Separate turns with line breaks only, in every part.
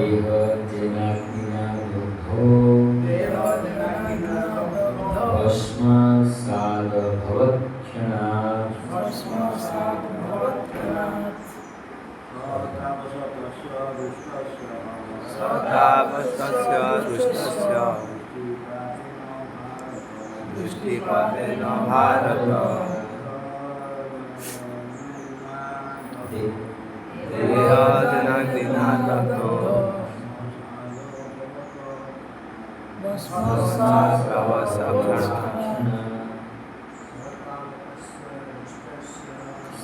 देह जनाग्निना दग्धो भस्मासाद भवत्क्षणात्
सतापस्तस्य दुष्टस्य दृष्टिपातेन भारत देहजनाग्निना दग्धो भस्मासात्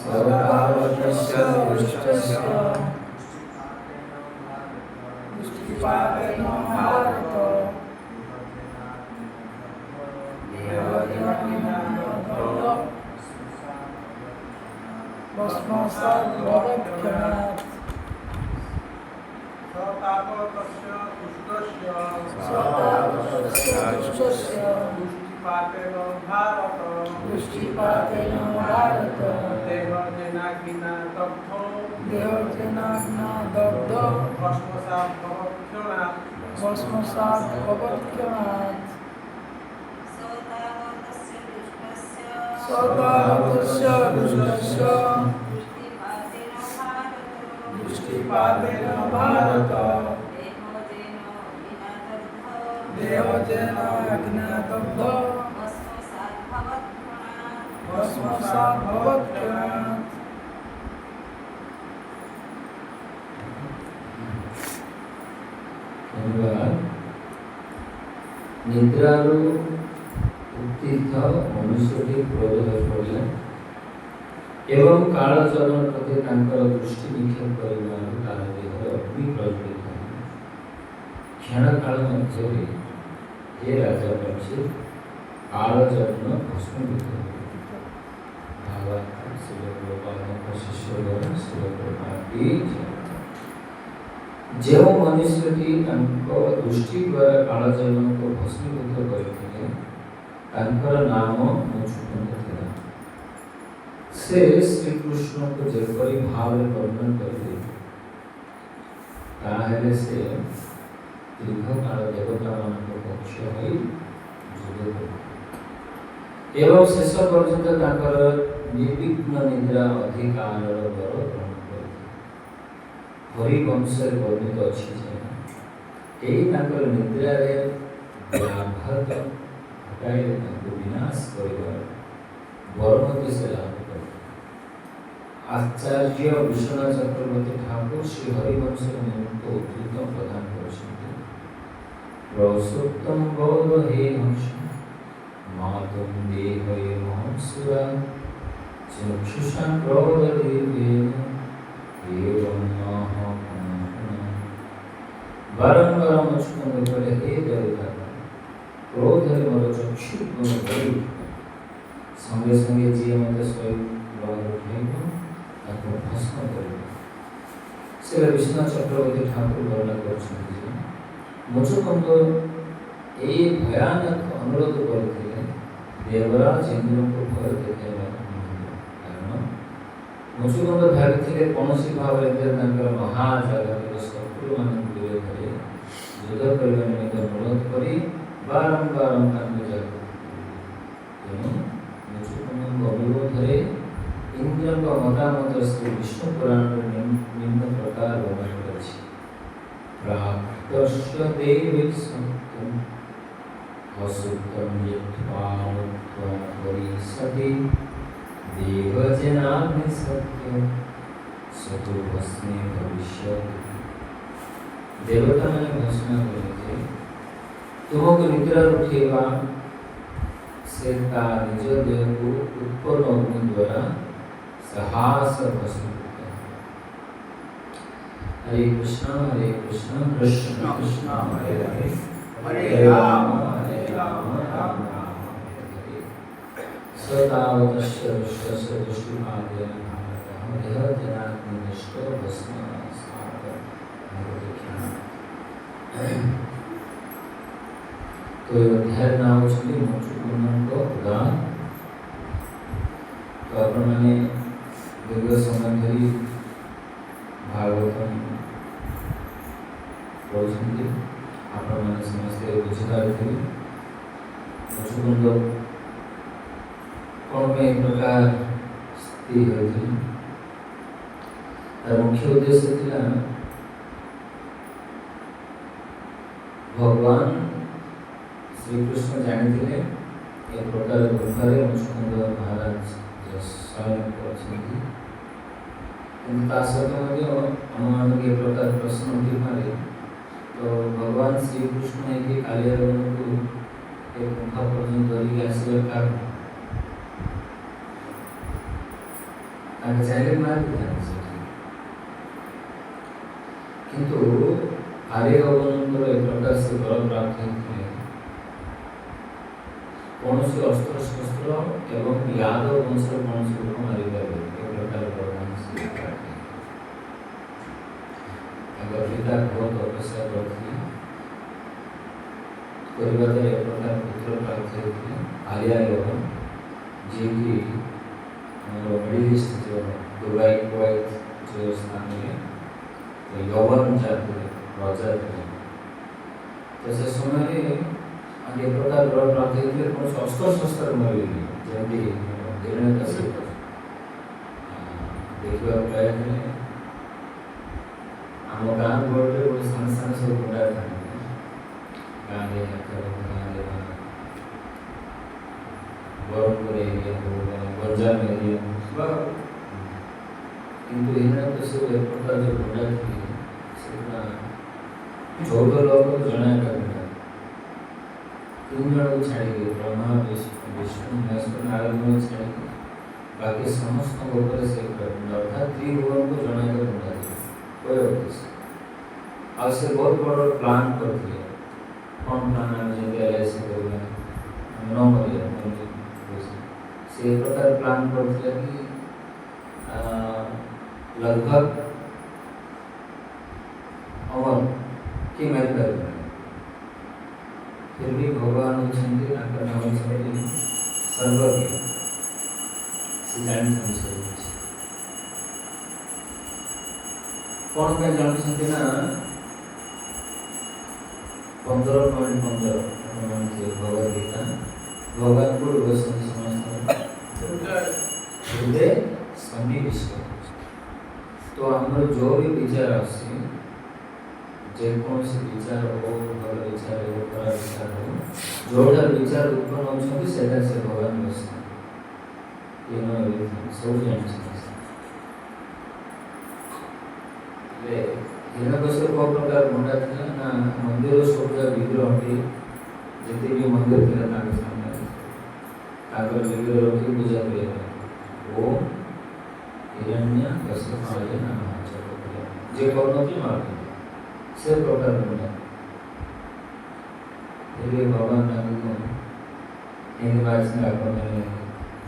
सतापस्तस्य दुष्टस्य दृष्टिपातेन भारत देहजनाग्निना दग्धो भस्मासात् भवत्क्षणात्
सतापस्तस्य दुष्टस्य दृष्टिपातेन भारत देहजनाग्निना दग्धो भस्मासात् भवत्क्षणात् सतापस्तस्य दुष्टस्य दृष्टिपातेन भारत देहजनाग्निना दग्धो भस्मासात् भवत्क्षणात्
निद्रारू उत्तीर्थ मनुष्यटी क्रोध हो पड़े एवं कालचरण प्रति दृष्टि निक्षेप कर देहर अग्नि प्रज्वलित क्षण काल मध्य हे राजा परीक्षित कालचरण भस्मीभूत जो मनुष्यटी दृष्टि द्वारा कालचरण को भस्मीभूत करते नाम मुचुकुंद थिला से श्री कृष्ण को जेपरी भाव वर्णन करते ताहेले से दीर्घ काल देवता मान पक्ष होई जुग एवं शेष पर्यंत ताकर निर्विघ्न निद्रा अधिकार वर ग्रहण करते हरि वंश वर्णित अछि जे एई ताकर निद्रा रे व्याघात विनाश से लाभ कर आचार्य विश्वनाथ चक्रवर्ती ठाकुर श्री हरिवंश निमित्त उद्धृत प्रदान करसोत्तम गौर हे हंस मातुम देहये महंसुरा चक्षुषा क्रोध देवेन एवं बारंबार मुझको करे हे देवता क्रोध है मोर चक्षु गुण करी संगे संगे जी मत स्वयं बाहर उठेगा ताको भस्म करेगा श्री विश्वनाथ चक्रवर्ती ठाकुर वर्णन करछन्ति मुझुकुंद ए भयानक अनुरोध करथिले देवराज इंद्र को भय देखेबा कारण मुझुकुंद भाबिथिले कोनोसी भावरे तांकर महाजागर शत्रु मान विरोध करे युद्ध करबा निमित्त अनुरोध करी बारंबार अनुरोधरे इंद्र मतामत श्री विष्णु पुराण निम्न प्रकार वर्णन करछि प्राप्तस्य देवी सत्यम असुतम यत्वानुत्वं परिसति देवजनाग्नि सत्यम सतो भस्मे भविष्यति देवता ने घोषणा करी तुमको निद्रा उठेगा से निज देह को उत्पन्न अग्नि द्वारा साहस भस्म करता है। हरे कृष्ण कृष्ण कृष्ण हरे हरे हरे राम राम राम हरे सतावतस्य दुष्टस्य दृष्टिपातेन भारतः देहजनाग्नि नष्टो भस्मासात् भवत्क्षणात्। तो अध्याय नाम छे मुचुकुंद उदान तो आपण माने दीर्घ समय धरी भागवतम କହୁଛନ୍ତି ଆପଣମାନେ ସମସ୍ତେ ବୁଝିପାରିଥିବେ। ମୁଚୁକୁନ୍ଦ କ'ଣ ପାଇଁ ଏ ପ୍ରକାର ସ୍ଥିତି ହୋଇଥିଲା? ତାର ମୁଖ୍ୟ ଉଦ୍ଦେଶ୍ୟ ଥିଲା ଭଗବାନ ଶ୍ରୀକୃଷ୍ଣ ଜାଣିଥିଲେ ଏ ପ୍ରକାର ଗୁମ୍ଫାରେ ମୁଚୁକୁନ୍ଦ ମହାରାଜ ଶୟନ କରୁଛନ୍ତି, କିନ୍ତୁ ତା ସହିତ ମଧ୍ୟ ଆମମାନଙ୍କୁ ଏ ପ୍ରକାର ପ୍ରଶ୍ନ ଉଠିପାରେ, ତ ଭଗବାନ ଶ୍ରୀକୃଷ୍ଣ ହେଇକି କାଳିଆକୁ ଏ ଗୁମ୍ଫା ପର୍ଯ୍ୟନ୍ତ ଧରିକି ଆସିବା କାରଣ ତାଙ୍କେ ଚାହିଁଲେ ମାରିଥାନ୍ତି ସେଠି, କିନ୍ତୁ କାଳିଆଙ୍କର ଏ ପ୍ରକାର ସେ ବଳ ପ୍ରାପ୍ତ ହେଇଥିଲେ କୌଣସି ଅସ୍ତ୍ରଶସ୍ତ୍ର ଏବଂ ଯାଦବ ବଂଶର କୌଣସି ଲୋକ ମାରିପାରିବେ ଏ ପ୍ରକାର ଭଗବାନ ତାଙ୍କ ପିତା ବହୁତ ତପସ୍ୟା କରିଥିଲେ, କରିବା ଦ୍ୱାରା ଏ ପ୍ରକାର ପୁତ୍ର ପ୍ରାପ୍ତ ହେଇଥିଲେ କାଳିଆ ୟବନ, ଯିଏକି ଆମର ମିଡିଲ ଇଷ୍ଟ ଯେଉଁ ଦୁବାଇ କୁୱେତ ଯେଉଁ ସ୍ଥାନରେ ୟବନ ଜାତିରେ ରଜା ଥିଲେ। ତ ସେ ସମୟରେ ଏ ପ୍ରକାର ବଳ ପ୍ରାପ୍ତ ହେଇଥିଲେ କୌଣସି ଅସ୍ତ୍ରଶସ୍ତ୍ର ମିଳିଲେନି, ଯେମିତି ହିରଣ୍ୟକଶ୍ୟପ ଦେଖିବାକୁ ପାଇଥିଲେ ଆମ ଗାଁ ଗହଳିରେ ଗୋଟେ ସାଙ୍ଗେ ସାଙ୍ଗେ ସବୁ ଗୁଣ୍ଡା ଥାନ୍ତି, ଗାଁରେ ଗାଁରେ ବ୍ରହ୍ମପୁର ଏରିଆ ହଉ ଗଞ୍ଜାମ ଏରିଆ ବା, କିନ୍ତୁ ହିରଣ୍ୟକଶ୍ୟପ ଏ ପ୍ରକାର ଯେଉଁ ଗୁଣ୍ଡା ଥିଲେ ସେଗୁଡ଼ା 14 ଲୋକ ଜଣେ ଏକା ଗୁଣ୍ଡା, 3 ଜଣକୁ ଛାଡ଼ିକି ବ୍ରହ୍ମା ବିଷ୍ଣୁ ମହେଶ୍ୱର ନାରାୟଣଙ୍କୁ ଛାଡ଼ିକି ବାକି ସମସ୍ତଙ୍କ ଉପରେ ସେ ଗୁଣ୍ଡା, ଅର୍ଥାତ୍ ତ୍ରିଭୁବନକୁ ଜଣେ ଏକା ଗୁଣ୍ଡା ଥିଲେ। ଆଉ ସେ ବହୁତ ବଡ଼ ପ୍ଲାନ୍ କରିଥିଲେ, କ'ଣ ପ୍ଲାନ୍ ଆମେ ଯେମିତି LIC କରିବା ନ କରିବା, ସେ ପ୍ରକାର ପ୍ଲାନ୍ କରିଥିଲେ କି लगभग अमर कि मारिपारे, फिर भी भगवान होती सर्वज्ञ से जानते कौन पे जानते ना 15.15 भगवदगीता भगवान को समस्त हृदय सन्निविष्ट। तो आमर जो भी विचार आसे जेकोसी विचार हो भल विचार हो खराब विचार हो जोटा विचार उत्पन्न होती से भगवान बसते सब हिरण्यकश्यप को प्रकार मुंडा था ना मंदिर सब विग्रह हटे जिते भी मंदिर थी सामने विग्रह रखी पूजा कर ओम हिरण्यकश्यपाय नमः जे करनथि मारते से प्रकार मुंडा भगवान हिंदी भाषा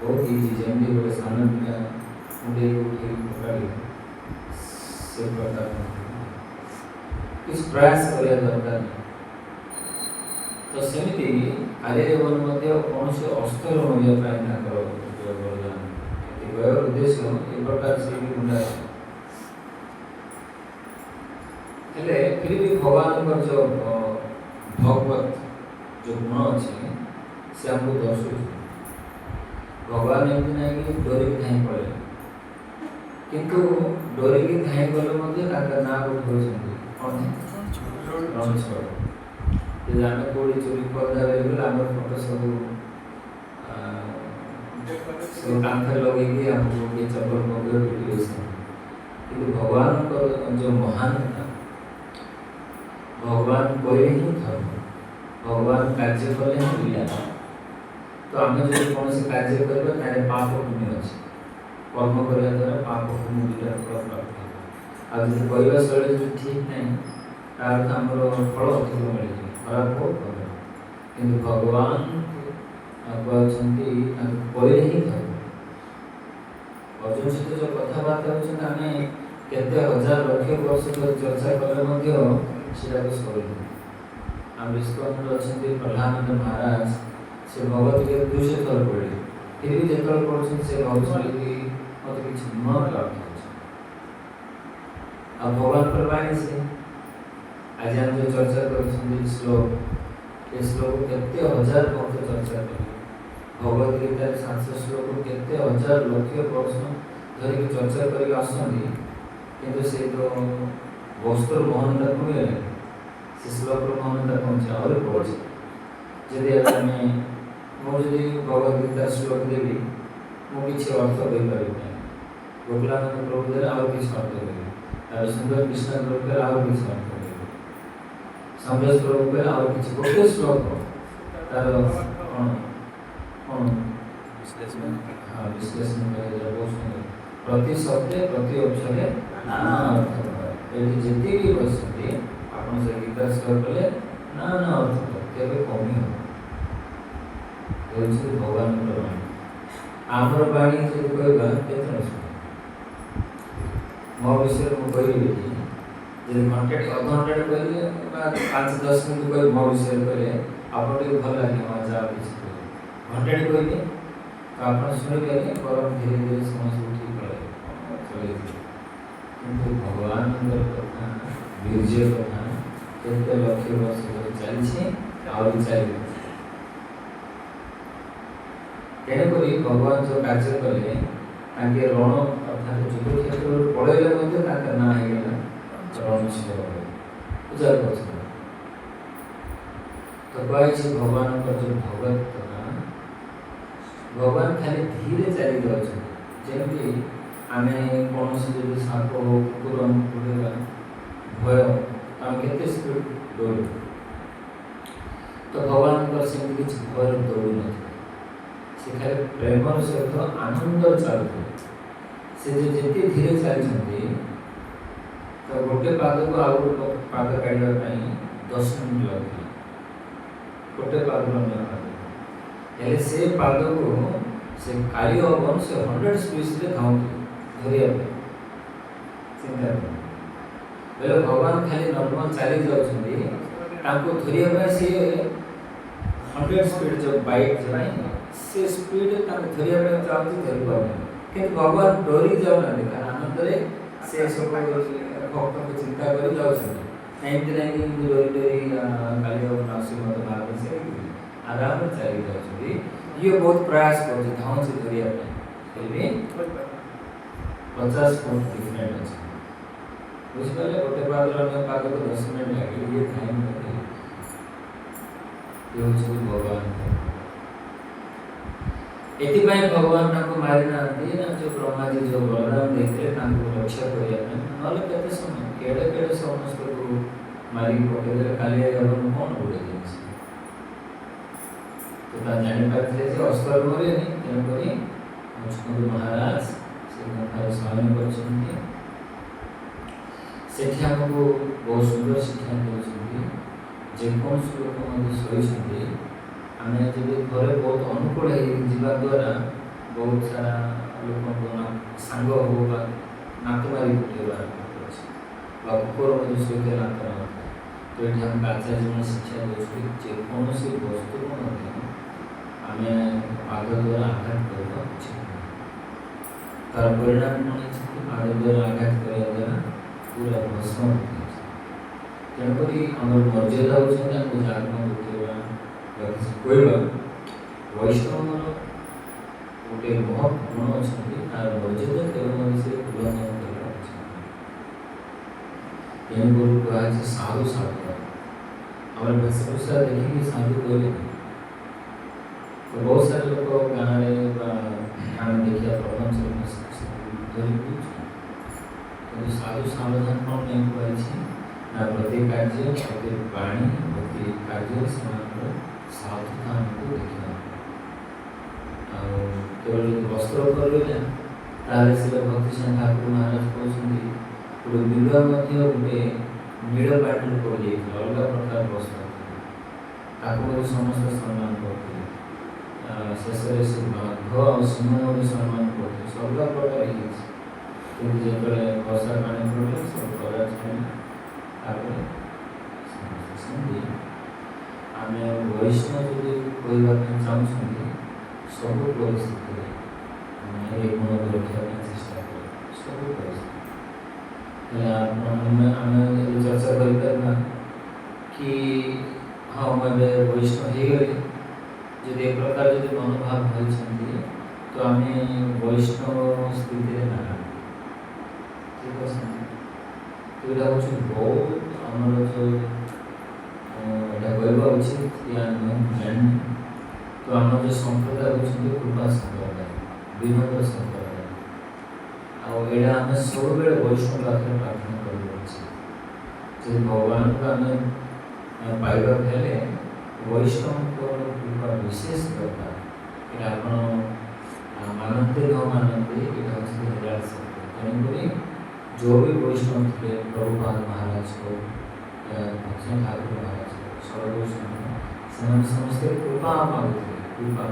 बहुत इजी जमी गोटे सान पिला मुंडे उठे पकड़ी से प्रकार किस प्रयास करिया दरकार। तो सेमिति कार्यवन कौन से अस्त्र उद्देश्य ए प्रकार से भी मुंडा हेले फिर भी भगवान जो भगवत जो गुण अच्छे से हमको दर्शु भगवान एमती ना कि डोरी धाई पड़े किंतु डोरी की धाई गले ना उठे आम कौड़ी चोरी करदा बेले आम फोटो सब कांथे लगे चप्पल पकड़ कि भगवान जो महानता भगवान कोई ही धर्म भगवान कार्य कले ही लीला। तो आम जो कौन से कार्य करवा पाप पुण्य अच्छे कर्म करने द्वारा पाप पुण्य दुटा फल प्राप्त करवा शैली जो ठीक नहीं तार आमर फल अधिक मिल खराब हो कि भगवान कहते ही धर्म अर्जुन सहित जो कथबार्ता होने केते हजार लक्ष वर्ष चर्चा कले आम विश्वबंधु अच्छा प्रहलानंद महाराज से भगवदगीता 200 थर पढ़े फिर भी जो पढ़े से भावी कि मत कि न प्राप्त हो भगवान पर बाणी से आज हम जो चर्चा कर श्लोक ये श्लोक केते हजार भक्त चर्चा कर भगवद गीता 700 श्लोक केते हजार लक्ष वर्ष धरिक चर्चा कर आसती किंतु से तो वस्त्र महनता कमी से श्लोक महनता कमी आहरी पड़े जदि आम मुझे भगवद गीता श्लोक देवी मुझे किसी अर्थ कहीपर गोकुलानंद प्रभु द्वारा आउ किसी अर्थ करी सुंदर कृष्ण प्रभु द्वारा आउ किसी अर्थ करी समरेश प्रभु द्वारा आउ किसी गोटे श्लोक तार हाँ विश्लेषण प्रति शब्दे प्रति अक्षरे नाना अर्थ ये जिते भी बसते आप गीता श्लोक कले नाना अर्थ केवे कमी हो भगवान वाणी आमर वाणी जो कहवा केतना मो विषय मुझे कहली जब घंटे अधघंटे कहले 5-10 मिनट कह मो विषय कहले आप भल लगे मजा किसी घंटे कहले तो आप शुणिपारे परम धीरे धीरे समस्त ठीक चले किंतु भगवान कथा वीर्य कथा केते लक्ष वर्ष चली आहरी चल तेणुक भगवान जो कार्य कले रण अर्थात युद्ध क्षेत्र पड़े ना रणशिव पूजा कर तो कही भगवान जो भगवत कथा भगवान खाली धीरे चली जामि आम कौन जो साप हो कुकुर उड़ेगा भय आम के स्पीड दौड़ तो भगवान से किसी भय दौड़ न से खाली प्रेमर सहित आनंद चलते से जो जिते धीरे चलते तो गोटे पाद को आउ गोटे पाद काढ़ापी 10 मिनट लगे गोटे पाद अन्य से पाद को से काली हवन से 100 स्पीड से धाउते धरिया चिंता बेले भगवान खाली नॉर्मल चली जाऊँ धरिया सी 100 स्पीड जो बाइक चलाई से स्पीड धरिया चाहती धरी पाने कि भगवान डरी जाऊना कारण आनंद से सब भक्त को चिंता कर एमती ना कि डरी डरी काली नरसिंह मत मार से आराम चली जाऊँ ये बहुत प्रयास कर धाउँ से धरिया फिर भी 50 फुट डिफरेंट अच्छे बुझिपारे गोटे पाद अन्य पाद को 10 मिनट लगे ये टाइम ये हूँ भगवान एथिपाई भगवान को मारी ना जो ब्रह्मा जी जो बलराम देखते रक्षा करने ना केते समय केड़े केड़े समस्त को मारी पकड़े खाली कौन उड़े तो जानी पारे अस्त्र मरे तेणुक मुस्कुंद महाराज से सहन कर बहुत सुंदर शिक्षा देते जेकोसी लोक सही आम जब घरे बहुत अनुकूल होगा द्वारा बहुत सारा लोक सांग हो नात मारी फुटेबार कुकुर सहित नात न तो ये आम आचार्य शिक्षा देते जेकोसी वस्तु को आम पाद द्वारा आघात करवा उचित तार परिणाम कौन पाद द्वारा आघात करने द्वारा पूरा भस्म तेणुक आम मर्यादा होती जागरण उठेगा कहवा वैष्णव गोटे महत् गुण अच्छा तार मर्यादा केवल से उल्लंघन करवा तेणुक कह साधु साधु आम वेशभूषा देखिए साधु कहले तो बहुत सारे लोग गाँव में आम देखा प्रबंध साधु सावधान कौन नहीं कही ना प्रति कार्य प्रति वाणी प्रति कार्य साधुता आमको देखा केवल वस्त्र कर से भक्ति ठाकुर महाराज कहते गोटे विवाह गोटे नील पैटर्न पड़ जाए अलग प्रकार वस्त्र समस्त सम्मान करते शेष से बाघ और सिंह सम्मान करते सब प्रकार जो वर्षा पानी पड़े सब प्रकार आम वैष्णव जो कहवाई चाहूँ सब परिस्थिति ये गुण को रखा चेष्टा कर सब परिस्थिति आम चर्चा कर ଏବେ ବୈଷ୍ଣବ ହେଇଗଲେ ଯଦି ଏ ପ୍ରକାର ଯଦି ମନୋଭାବ ହୋଇଛନ୍ତି ତ ଆମେ ବୈଷ୍ଣବ ସ୍ଥିତିରେ ନାହା ଠିକ୍ ଅଛି। ଏଇଟା ହେଉଛି ବହୁତ ଆମର ଯେଉଁ ଏଇଟା କହିବା ଉଚିତ ୟା ନୁହେଁ ଜାଣିନି। ତ ଆମର ଯେଉଁ ସମ୍ପ୍ରଦାୟ ହେଉଛନ୍ତି କୃପା ସମ୍ପ୍ରଦାୟ, ବିନମ୍ର ସମ୍ପ୍ରଦାୟ। ଆଉ ଏଇଟା ଆମେ ସବୁବେଳେ ବୈଷ୍ଣବ ପାଖରେ ପ୍ରାର୍ଥନା କରିବା ଉଚିତ। ଯଦି ଭଗବାନଙ୍କୁ ଆମେ ପାଇବାକୁ ହେଲେ ବୈଷ୍ଣବଙ୍କର କୃପା ବିଶେଷ ଦରକାର। ଏଇଟା ଆପଣ ମାନନ୍ତି ନ ମାନନ୍ତି ଏଇଟା ହେଉଛି ନିରାଟ ସତ୍ୟ। ତେଣୁକରି ଯେଉଁ ବି ବୈଷ୍ଣବ ଥିଲେ ପ୍ରଭୁପାଦ ମହାରାଜ ହଉ ଭଜନ ଠାକୁର ମହାରାଜ ହଉ ସର୍ବୈଷ୍ଣବ ସେମାନେ ସମସ୍ତେ କୃପା ମାଗୁଥିଲେ। କୃପା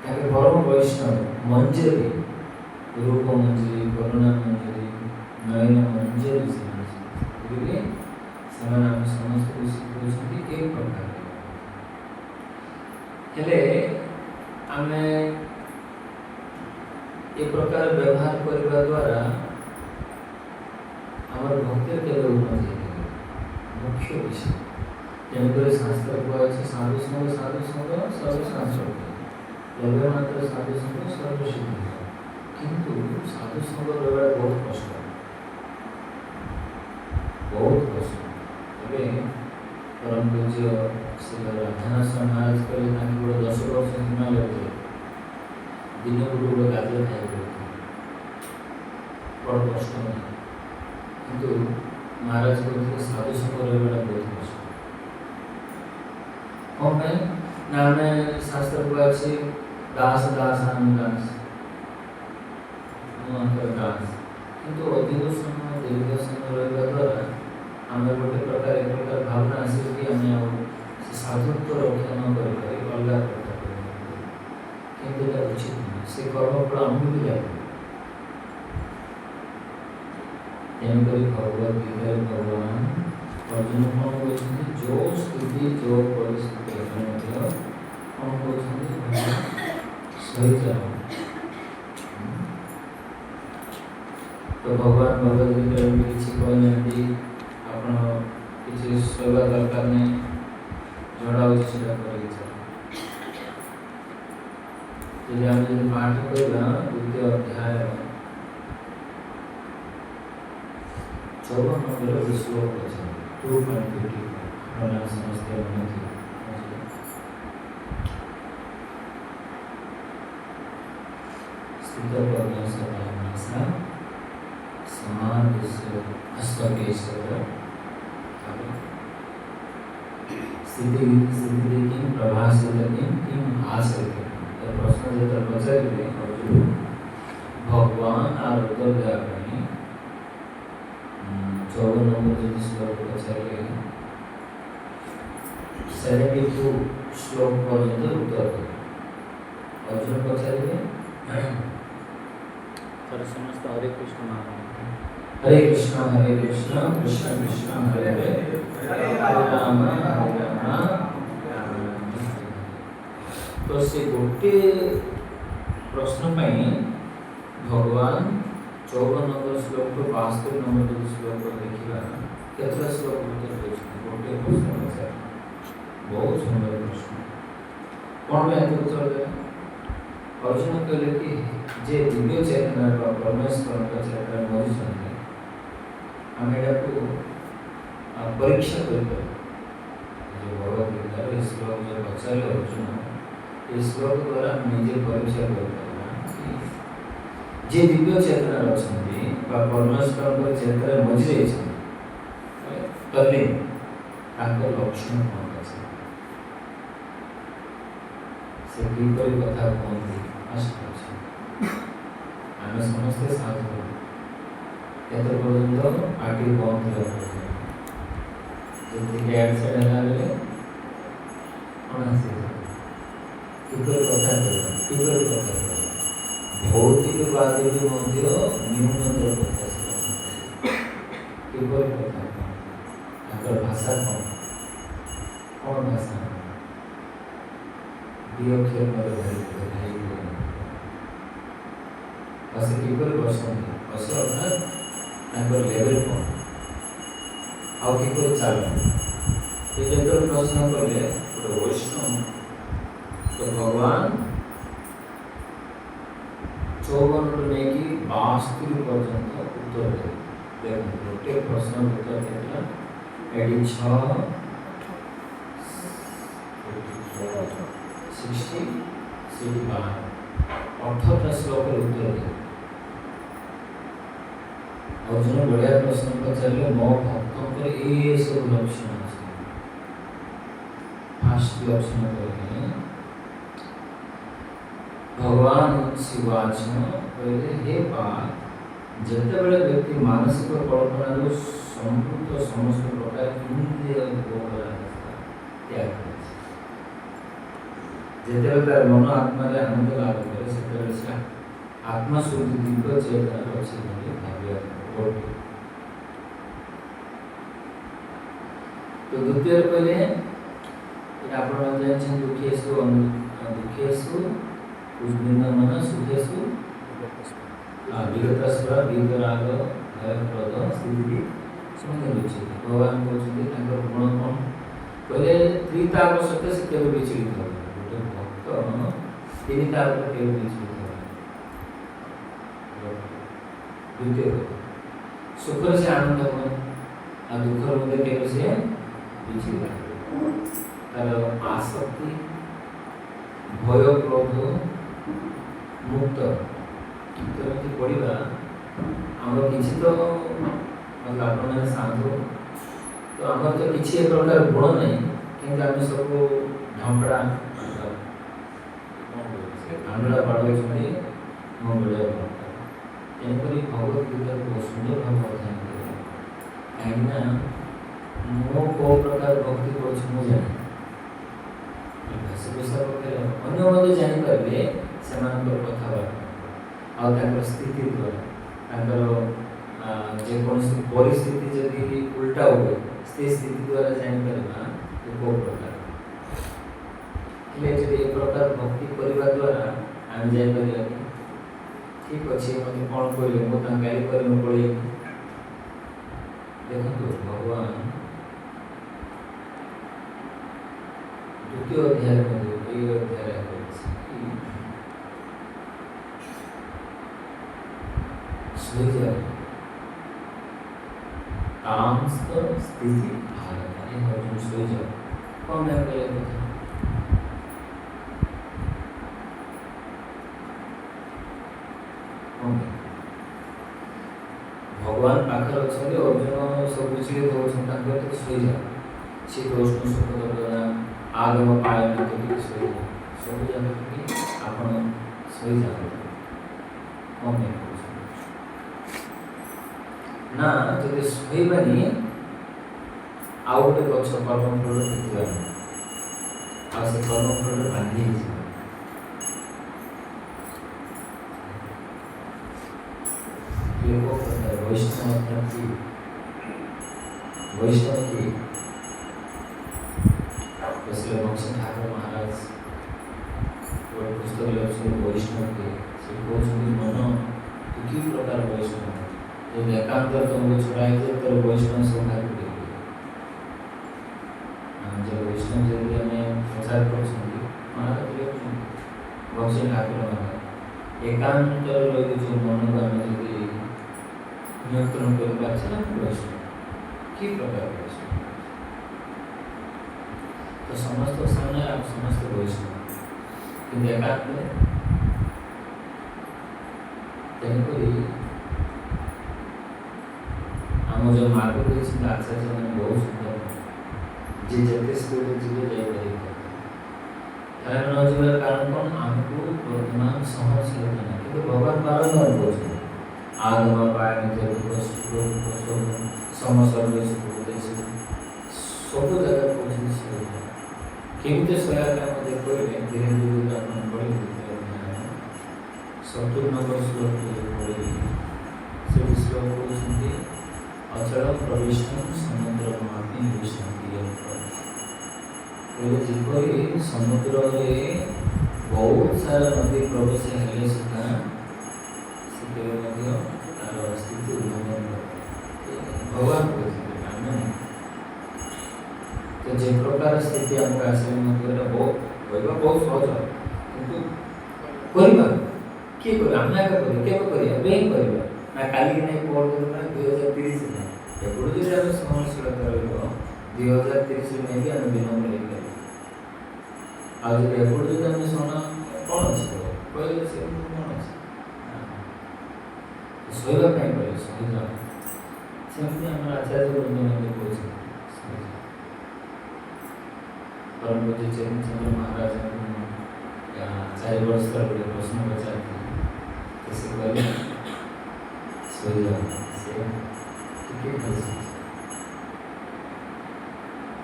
ତାକେ ପରମ ବୈଷ୍ଣବ ମଞ୍ଜରୀ ରୂପ ମଞ୍ଜରୀ କରୁଣା ମଞ୍ଜରୀ ନୟନ ମଞ୍ଜରୀ ସେମାନେ ଆମେ ସମସ୍ତଙ୍କୁ ଶିଖାଉଛନ୍ତି ଏ ପ୍ରକାର। ହେଲେ ଆମେ ଏ ପ୍ରକାର ବ୍ୟବହାର କରିବା ଦ୍ୱାରା ଆମର ଭକ୍ତିର କେବେ ଉନ୍ନତି ହେଇପାରିବ ମୁଖ୍ୟ ବିଷୟ। ତେଣୁକରି ଶାସ୍ତ୍ର କୁହାଯାଇଛି ସାଧୁ ସଙ୍ଗ ସର୍ବଶାସ୍ତ୍ର ଲଭ୍ୟ ମାତ୍ର ସାଧୁ ସଙ୍ଗ ସର୍ବସିଦ୍ଧି। କିନ୍ତୁ ସାଧୁ ସଙ୍ଗ ରହିବା ବହୁତ କଷ୍ଟ। ଏବେ ପରମ ପୂଜ୍ୟ ଶ୍ରୀ ରାଧାନାଥ ମହାରାଜ କହିଲେ ତାଙ୍କୁ ଗୋଟେ 10 ବର୍ଷ ହିମାଳୟରେ ଦିନକୁ ଗୋଟେ ଗାଜର ଖାଇବାକୁ ବଡ଼ କଷ୍ଟ ନାହିଁ। କିନ୍ତୁ ମହାରାଜ କହିଥିଲେ ସାଧୁ ସଙ୍ଗ ରହିବାଟା ବହୁତ କଷ୍ଟ। କ'ଣ ପାଇଁ ନା ଆମେ ଶାସ୍ତ୍ର କୁହାଯାଇଛି ଦାସ କିନ୍ତୁ ଅଧିକ ସମୟ ଦୀର୍ଘ ସମୟ ରହିବା ଦ୍ୱାରା ଆମେ ଗୋଟେ ପ୍ରକାର ଏ ପ୍ରକାର ଭାବନା ଆସିବ କି ଆମେ ଆଉ ସେ ସାଧୁତ୍ୱ ରକ୍ଷା ନ କରିପାରି ଅଲଗା ପ୍ରକାର କରିପାରିବା। କିନ୍ତୁ ଏଇଟା ଉଚିତ ନୁହେଁ। ସେ କର୍ମଫଳ ଆମକୁ ବି ଲାଗେ। ତେଣୁକରି ଭଗବତ ଗୀତାରେ ଭଗବାନ ଅର୍ଜୁନ କ'ଣ କହୁଛନ୍ତି ଯେଉଁ ସ୍ଥିତି ଯେଉଁ ପରିସ୍ଥିତି ମଧ୍ୟ କ'ଣ କହୁଛନ୍ତି ସହିତ ତ ଭଗବାନ ଭଗବତ ଗୀତାରେ ବି କିଛି କହିନାହାନ୍ତି ଆପଣ କିଛି ଶୋଇବା ଦରକାର ନାହିଁ, ଝଡ଼ା ହେଉଛି ସେଇଟା କରିକି ଚାଲ। ଯଦି ଆମେ ଯଦି ପାଠ କରିବା 2ୟ ଅଧ୍ୟାୟ 54 ନମ୍ବର ଶ୍ଲୋକ ଅଛି 2.50 ଆପଣ ସମସ୍ତେ ମନେ स्थित परमेश्वरासा समान विश्व अस्पकेश्वर स्थिति किं प्रभासित किं आश्रित प्रश्न जो पचारे अर्जुन भगवान और उत्तर देवा 54 नंबर जो श्लोक पचारे 72 श्लोक पर्यंत उत्तर अर्जुन पचारे
समस्त हरे कृष्ण महाराज
हरे कृष्ण कृष्ण कृष्ण हरे हरे हरे राम तो से गोटे प्रश्न भगवान 54 नंबर श्लोक को 72 नंबर श्लोक को देखा केतला श्लोक उत्तर गोटे प्रश्न पचार बहुत सुंदर प्रश्न कौन में उत्तर दे अर्जुन कहले कि जे दिव्य चेतना परमेश्वर चेतना मरीज आम यहाँ परीक्षा कर भगवत गीतार श्लोक जो पचारे अर्जुन ये श्लोक द्वारा निजे परीक्षा कर जे दिव्य चेतना अच्छा परमेश्वर चेतना मझे कले लक्षण कौन अच्छे से किपरि कथा कहते आम समस्ते साधु केत पर्यंत पार्टी बंद एडसेड है कौन किपरि कथा भौतिकवादी भी न्यूनतर कथा किपरि कथा भाषा कौन भाषा अक्षर से किपरि बसंत बस अर्थात लेवल कौन आउ किपरि चल ये जब प्रश्न कले वैष्णव तो भगवान 54 ନେଇକି 72 ପର୍ଯ୍ୟନ୍ତ ଉତ୍ତର ଦେଲେ। ଦେଖନ୍ତୁ ଗୋଟେ ପ୍ରଶ୍ନ ଉତ୍ତର ଦେଇଥିଲା ଏଠି 60 18ଟା ଶ୍ଲୋକରେ ଉତ୍ତର ଦେଲେ। अर्जुन बढ़िया प्रश्न पचारे मो भक्तों ये सब लक्षण अच्छे फास्ट लक्षण कहले भगवान शिवाच कहले हे बात जिते बड़े व्यक्ति मानसिक कल्पना जो संपूर्ण समस्त प्रकार इंद्रिय त्याग जिते तार मन आत्मा आनंद लाभ करे से आत्मा शुद्धि दिव्य चेतना अच्छे भाव्य। तो द्वितीय पहले आपण जान दुखेसु उद्विग्न मन सुखेसु विगतस्वर विगराग भयप्रद स्थिति संगे भगवान कहते गुण कौन पहले त्रिताप सत्य से केवल विचलित हो गोटे भक्त तीन ताप केवल विचलित हो। द्वितीय सुख से आनंद हुए और दुख मध्य केवल से विचलित तार आसक्ति भय क्रोध मुक्त तो पढ़ा आम किसी तो मतलब शांत तो आम तो किसी प्रकार गुण नहीं कि आम सब ढंपड़ा ढंडा पाड़ मो मिले तेणुक भगवत गीता बहुत सुंदर भाव अध्ययन करें कहीं मो कौ प्रकार भक्ति कर भाषा अन्य जानीपारे से कथबार्ता स्थिति द्वारा जेकोसी परिस्थिति जदि उल्टा हुए से स्थिति द्वारा जानीपर कौ प्रकार एक प्रकार भक्ति करने द्वारा आम जापर ठीक अच्छे मत कौन कहले मुझे गाली कर पड़े देखो भगवान द्वितीय अध्याय अध्याय स्थिति भारत सोई जाओ कौन है भगवान पाखर अच्छा अर्जुन सब विचलित होते सोई जाओ शीत उष्ण सुख दुर्गना आगम पायन सोई जाओ सब जगह आप सोई जाओ कौन ना जब शोबानी आउ गोटे गच कर्मफल देखा से कर्मफल बांधी वैष्णव की भक्ति ठाकुर महाराज पुस्तक वैष्णव के मन तू कि प्रकार वैष्णव जब एकांत तुमको छुड़ाई तो वैष्णव सौभाग्य जब वैष्णव जब हमें प्रचार कर महाराज भक्ति ठाकुर महाराज एकांत रही जो मन को आम नियंत्रण कर वैष्णव कि प्रकार वैष्णव तो समस्त सामने आप समस्त वैष्णव कि एकांत तेणुक आम जो मार्ग देखते आचार्य मैंने बहुत सुंदर जी जिते स्पीड जीवे जापर न जीवार कारण कौन आमको वर्तमान सहनशीलता नहीं कि भगवान बारंबार बोलते आगम पायन समसर्ग सब जगह पहुँचे केमती सहायता धीरे धीरे पढ़े 70 नंबर श्लोक पढ़े से श्लोक कहते अचल प्रविष्ट समुद्र महात्मी जीपरी समुद्र में बहुत सारा नदी प्रवेश हेले सुधा से तार स्थिति उल्लंघन भगवान तो जे प्रकार स्थिति हमको आसे मतलब बहुत सहज किंतु करबा किए कर आम आगे कर केवे करिया बेही करबा ना काली नहीं बोल ना 2030 ना एबुड जे हम सहनशीलता रहबो 2030 में भी हम विनम्र लेकर आज एबुड जे हम सोना कौन अछि कहले से कौन अछि सोइबा नहीं करे सोइबा सेमती हमरा आचार्य बंधु ने कहै परम पूज्य चंद्र महाराज या 4 वर्ष तक बड़े प्रश्न बचा थे कैसे बोले सोइबा से ठीक है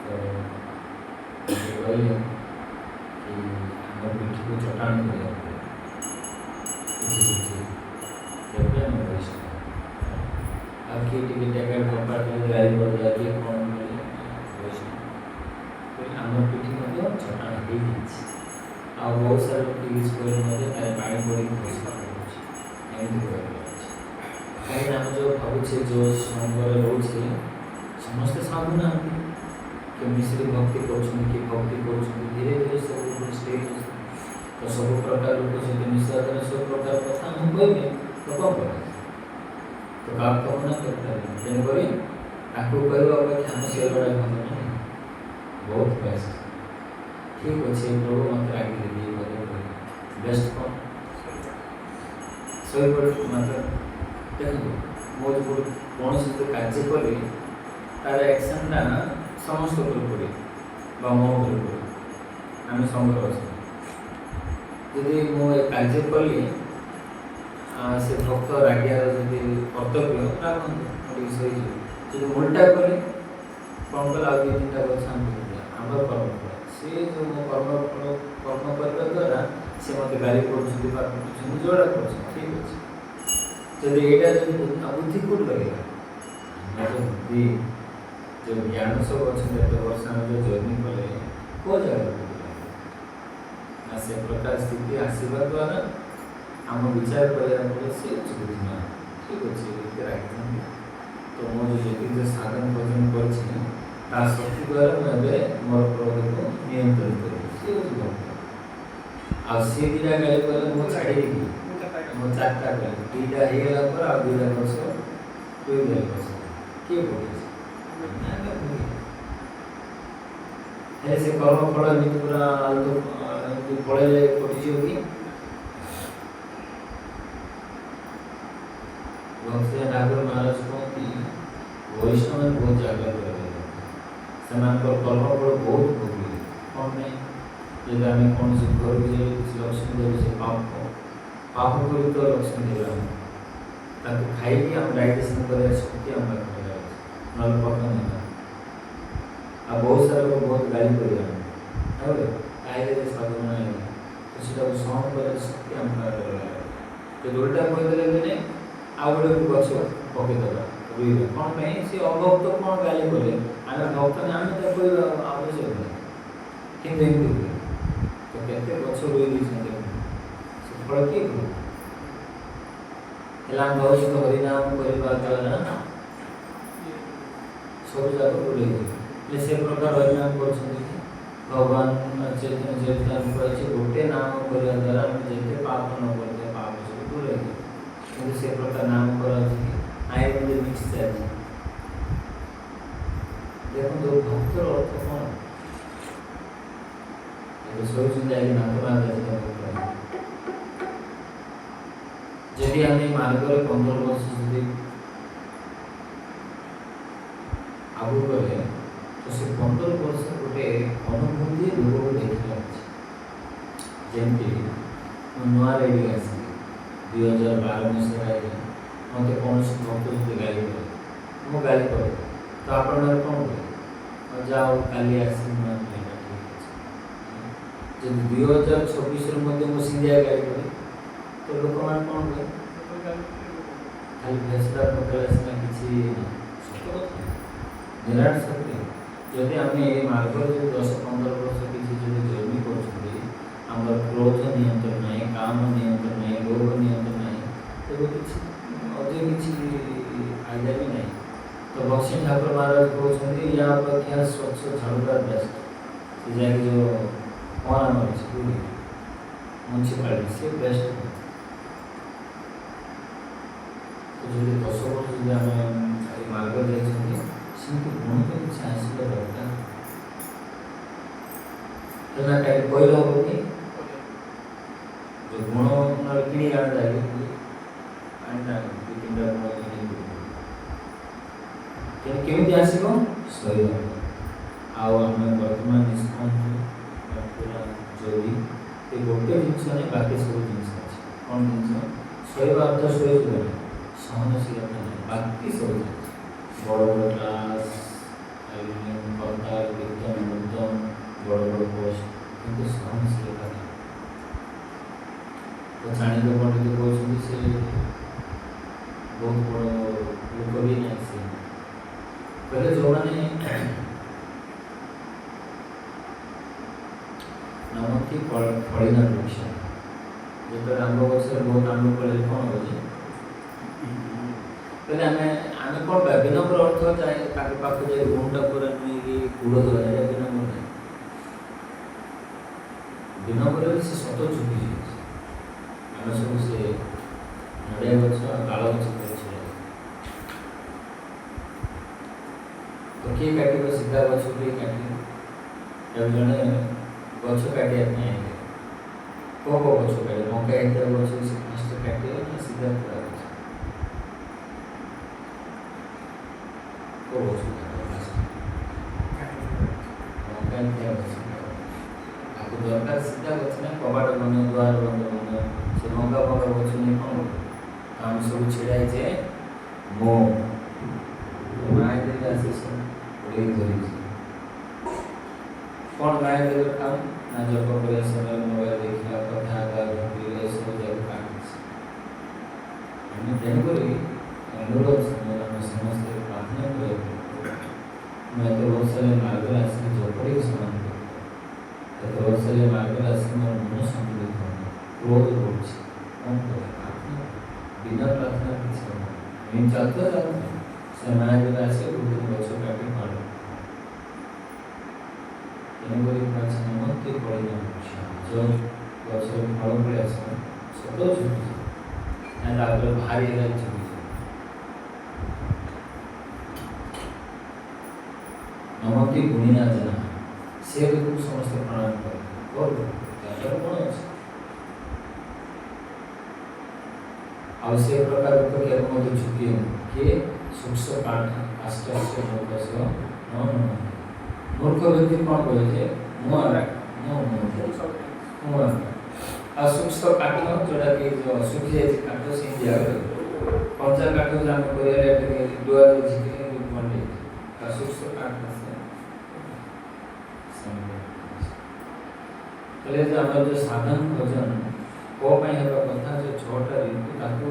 तो बोले कि हम पीठी को चट्टान कर दिया जब भी हम वैसे आपकी टिकट अगर कंपार्ट में गाड़ी बढ़ जाती है कौन बोले वैसे तो हम पीठी में जो चट्टान ही नहीं आ बहुत सारे लोग की स्कूल में जो तारे पानी पड़ी वैसे पड़े एमती कर कहीं हम जो भावुचे जो संगर रोचे समस्त साधु ना कि मिश्री भक्ति करछन कि भक्ति करछन धीरे धीरे सब स्टेज तो सब प्रकार लोग सहित मिश्रा करे सब प्रकार कथा हम कहबे तो कौन करे तो काम तो ना करता है तेन करी आपको कहबो अपेक्षा हम से बड़ा भक्त नहीं बहुत बेस्ट ठीक अच्छे प्रभु मंत्र आगे दिए बोले बेस्ट कौन सोई पर मात्र देखो मोज बोल कौन से तो कार्य करे तार एक्शन ना समस्त कर पड़े बा मो कर पड़े हम संग्रह আছে যদি মো कार्य कली से भक्त रागियार যদি কর্তব্য রাখুন বিষয় যদি উল্টা কলে কোন কল আগে তিনটা কথা আমরা কর্ম সে যে মো কর্ম করবে দ্বারা সে মতে গালি করছন্তি বা করছন্তি জোড়া করছন্তি ঠিক আছে যদি এটা যদি বুদ্ধি কোড লাগেगा मतलब बुद्धि जो ज्ञान सब अच्छे तो वर्ष में जो जर्नी कले को जगह से प्रकार स्थिति आशीर्वाद द्वारा आम विचार कर से बुद्धिमान ठीक अच्छे राखी तो मो जो जो साधन भोजन कर शक्ति द्वारा मुझे मोर क्रोध को नियंत्रण कर सी दीटा गाड़ी कले मो छाड़ी मो 4टा गली दीटा होगा पर आ 2टा वर्ष 2 वर्ष किए पड़े से कर्म फल भी पूरा तो पड़े कटि होगी भक्त नागर महाराज कहती वैष्णव में बहुत जागृत कर कर्म फल बहुत भोगी कौन नहीं जब आम कौन से घर भी जाए किसी लक्ष्मी देवी से पाप कर तो लक्ष्मी देवी खाई हम डाइजेशन कर शक्ति हम नल पकड़ नहीं आ बहुत सारे लोग बहुत गाली कर आए साधु तो सीटा सहन कर शक्ति हम जो उल्टा कहदे मैंने आ गोटे गच पकईदे रुई कौन नहीं सी अभक्त कौन गाली कले आम भक्त ने आम आवश्यक नहीं कि तो केते गच रुई से फल किए कर भविष्य हरिनाम करवा द्वारा सब जाक बुले से प्रकार हरिनाम कर भगवान चैतन्य गोटे नाम करने द्वारा जिते पाप न करते पाप सब दूर कि से प्रकार नाम कर आई मुझे मिक्स चाहिए देखो तो भक्तर अर्थ कौन सोच जाए जदि आम मार्ग 15 वर्ष आगू गले तो से 15 वर्ष गोटे अनुभूति लोक देखा जमी नुआ रेडी आस 2012 मसीह मत कौन भक्त जो गाली करे मु गाली करे तो आप कौन कहे जाओ काली आस जब 2026 मुझे गाली करे तो लोक मान कौन कहे खाली फैसला पकड़ा किसी निराट सत्य जदि आम ये मार्ग जो 10-15 वर्ष किसी जो जर्नी कर क्रोध नियंत्रण ना काम नियंत्रण ना लोभ नियंत्रण ना तो किसी अजय किसी फायदा भी ना तो बक्सी ठाकुर महाराज कहते या अपेक्षा स्वच्छ झाड़ूटा बेस्ट से जाके जो कौन आम पूरी म्यूनिसिपालिटी से बेस्ट तो जो 10 वर्ष जो आम मार्ग जाइए सेमती गुण तो किसी आसवा दरकार कहीं कोई हम कि जो गुण कि आना दु तीन गुण केमी आसो शरीर आम बर्तमान निष्पन्न पूरा जोड़ी ये गोटे जिनस नहीं बाकी सब जिन कौन जिन शोवा अर्थ शोवे सहनशीलता नहीं बाकी सब बड़ बड़ क्लास कर्ता कीर्तन उद्यम बड़ बड़ पोस्ट किंतु सहनशीलता नहीं तो चाणक्य पंडित कहते से बहुत बड़ लोक भी नहीं से पहले जो मैंने नमकी फड़ीना वृक्ष जो आंब गच बहुत आंब पड़े कौन हो पहले आम कौन पाए विनम्र अर्थ जाए पाख जाए गुणटा पूरा नहीं गुड़ धरा जाए विनम्र नहीं विनम्र से सत झुकी आम सब से नड़िया गच ताल गच तो किए काट सीधा गच किए काट जड़े गच काटिया आए कौ गच काटे लंका एक गच फास्ट काटे ना सीधा पूरा गच कौ गच लंका गच आपको दरकार सीधा गच ना कबाट बन द्वार बंद बन से लंका फंका गच नहीं कौन आम सब छिड़ाई मो माए देखे आसी कौन गाय देकर काम ना जब करे समय मोबाइल देखा कथा घटी सब जगह काट हमें तेणुक अनुरोध समस्त प्रार्थना कर मैं तो बहुत सारे मार्ग आसी झोपड़ी समान कर बहुत सारे मार्ग आसी मोर मन संतुलित हो क्रोध रोच कौन करे प्रार्थना बिना प्रार्थना किसी इन चलते जाते समय आसे गच काटे पाड़ नमती फड़ी जो गच फल पड़े आस सत झुकी भारी झुकी नमती गुणिना जना से समस्त प्रणाम कर कौन अच्छे प्रकार तो झुकी किए सूक्ष्म काष्ट मूर्ख व्यक्ति कौन कहे सूक्ष्म काट जोटा कि सुखी जाए काट से दिया कंचा काट जो आम कर डुआ मंडे सूक्ष्म काट आम जो साधन भोजन कौपाई हवा कथा जो 6टा ऋतु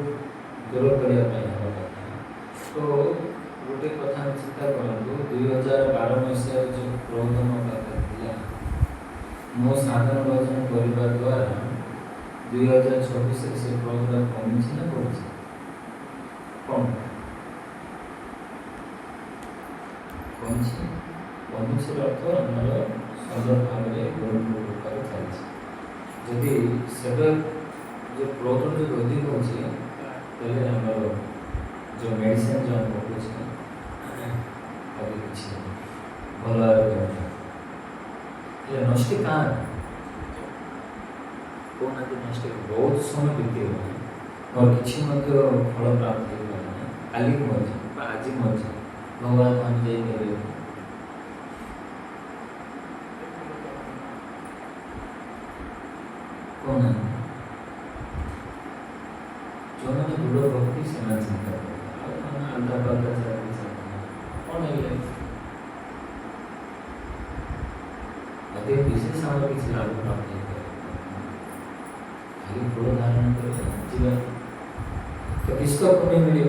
दूर करने कथा तो गोटे कथा चिंता करूँ 2012 मसीह जो प्रबोधन कथा मो साधन भोजन करने द्वारा 2024 से प्रबोधन कमी ना बढ़ी कौन कमी अर्थ आमर सुंदर भाव में प्रकार चलती से जो प्रबोधन जो अधिक होमर जो मेडिसिन जो हम पकड़े अभी किसी भल नष्ट कहाँ कौन नष्ट बहुत समय बीती और किसी फल प्राप्त हो काली मर्जी आज मर्जी भगवान मान जाइए कौन जो मैंने दृढ़ भक्ति से चिंता आलता पालता कौन है अधिक विशेष आम किसी लाभ प्राप्त नहीं खाली फूल धारण कर जीवन तो किसको पुण्य मिले